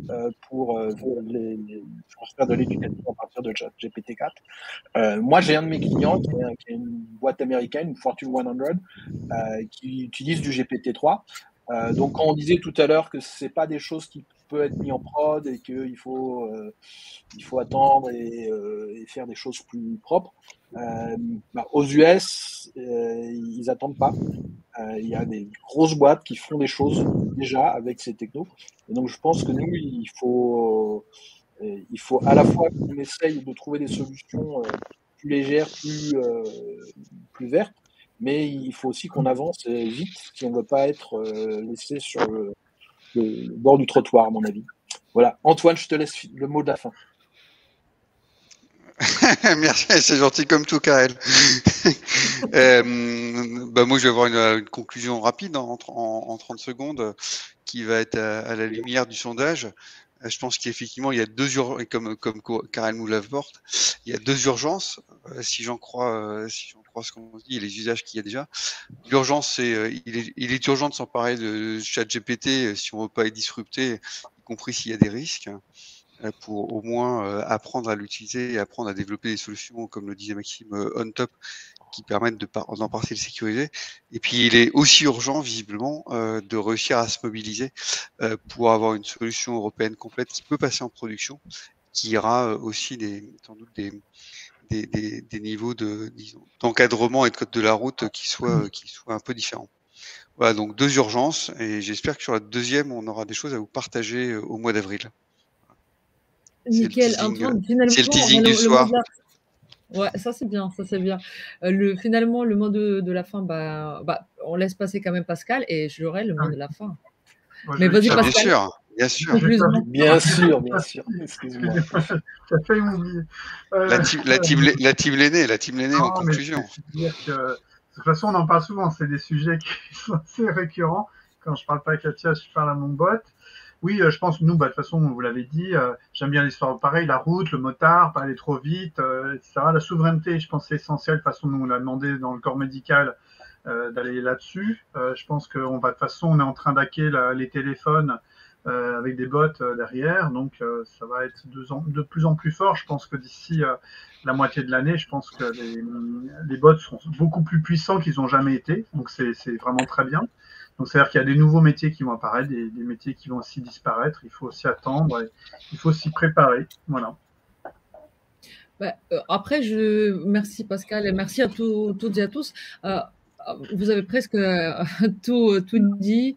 pour faire de l'éducation à partir de GPT-4. Moi, j'ai un de mes clients qui a une boîte américaine, une Fortune 100, qui utilise du GPT-3. Donc, quand on disait tout à l'heure que c'est pas des choses qui peuvent être mises en prod et qu'il faut attendre et faire des choses plus propres, aux US, ils attendent pas. Il y a des grosses boîtes qui font des choses déjà avec ces technos. Et donc, je pense que nous, il faut à la fois qu'on essaye de trouver des solutions plus légères, plus vertes, mais il faut aussi qu'on avance vite si on ne veut pas être laissé sur le bord du trottoir, à mon avis. Voilà. Antoine, je te laisse le mot de la fin. Merci, c'est gentil comme tout, Karel. Moi, je vais avoir une conclusion rapide en 30 secondes qui va être à la lumière du sondage. Je pense qu'effectivement, il y a deux urgences, comme Karel nous l'apporte, il y a deux urgences, si j'en crois ce qu'on dit et les usages qu'il y a déjà. L'urgence, c'est il est urgent de s'emparer de ChatGPT si on ne veut pas être disrupté, compris s'il y a des risques, pour au moins apprendre à l'utiliser et apprendre à développer des solutions, comme le disait Maxime, on top, qui permettent d'en partie le sécuriser. Et puis, il est aussi urgent, visiblement, de réussir à se mobiliser pour avoir une solution européenne complète qui peut passer en production, qui ira aussi sans doute des niveaux d'encadrement et de code de la route qui soient un peu différents. Voilà, donc 2 urgences, et j'espère que sur la deuxième, on aura des choses à vous partager au mois d'avril. Nickel. C'est le teasing du soir. Ouais, ça c'est bien, ça c'est bien. Finalement, le mot de la fin, on laisse passer quand même Pascal, et j'aurai le mot de la fin. Mais vas-y, Pascal. Bien sûr. Bien sûr. Excuse-moi. J'ai failli m'oublier. La team l'aîné en conclusion. De toute façon, on en parle souvent. C'est des sujets qui sont assez récurrents. Quand je parle pas à Katia, je parle à mon bot. Oui, je pense que nous, de toute façon, vous l'avez dit, j'aime bien l'histoire pareil, la route, le motard, pas aller trop vite, etc. La souveraineté, je pense, c'est essentiel. De toute façon, nous, on l'a demandé dans le corps médical d'aller là-dessus. Je pense que de toute façon, on est en train d'hacker les téléphones avec des bots derrière. Donc, ça va être de plus en plus fort. Je pense que d'ici la moitié de l'année, je pense que les bots seront beaucoup plus puissants qu'ils n'ont jamais été. Donc, c'est vraiment très bien. Donc, c'est-à-dire qu'il y a des nouveaux métiers qui vont apparaître, des métiers qui vont aussi disparaître. Il faut s'y attendre et il faut s'y préparer. Voilà. Après, merci Pascal et merci à toutes et à tous. Vous avez presque tout dit.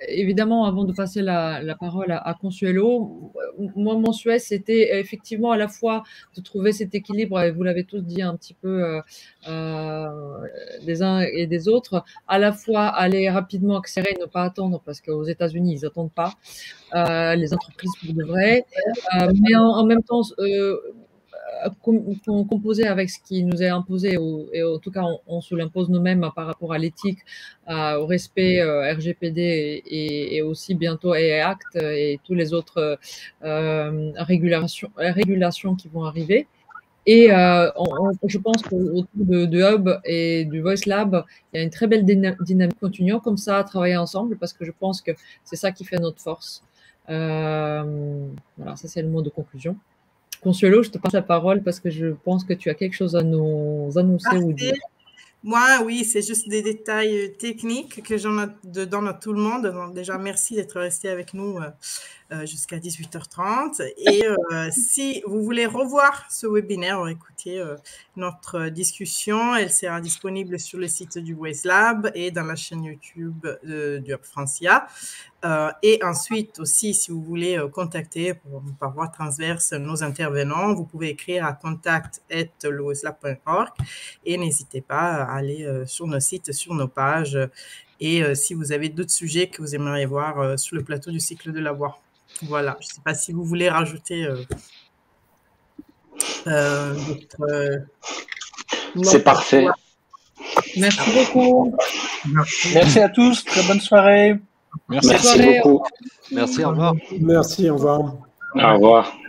Évidemment, avant de passer la parole à Consuelo, moi, mon souhait, c'était effectivement à la fois de trouver cet équilibre, et vous l'avez tous dit un petit peu des uns et des autres, à la fois aller rapidement accélérer, ne pas attendre, parce qu'aux États-Unis, ils n'attendent pas, les entreprises pour de vrai, mais en même temps, composer avec ce qui nous est imposé, et en tout cas on se l'impose nous-mêmes par rapport à l'éthique, au respect RGPD et aussi bientôt AI Act et tous les autres régulations qui vont arriver. Et je pense qu'autour de Hub et du Voice Lab, il y a une très belle dynamique. Continuons comme ça à travailler ensemble, parce que je pense que c'est ça qui fait notre force. Voilà, ça c'est le mot de conclusion. Consuelo, je te passe la parole parce que je pense que tu as quelque chose à nous annoncer ou dire. Moi, oui, c'est juste des détails techniques que j'en ai dedans à tout le monde. Donc, déjà, merci d'être resté avec nous jusqu'à 18h30. Et si vous voulez revoir ce webinaire ou écouter notre discussion, elle sera disponible sur le site du Voice Lab et dans la chaîne YouTube du Hub Francia. Et ensuite aussi, si vous voulez contacter par voie transverse nos intervenants, vous pouvez écrire à contact@levoicelab.org et n'hésitez pas à aller sur nos sites, sur nos pages, et si vous avez d'autres sujets que vous aimeriez voir sur le plateau du cycle de la voix. Voilà, je ne sais pas si vous voulez rajouter c'est parfait. Merci beaucoup. Merci à tous, très bonne soirée. Merci beaucoup. Merci, au revoir. Merci, au revoir. Au revoir.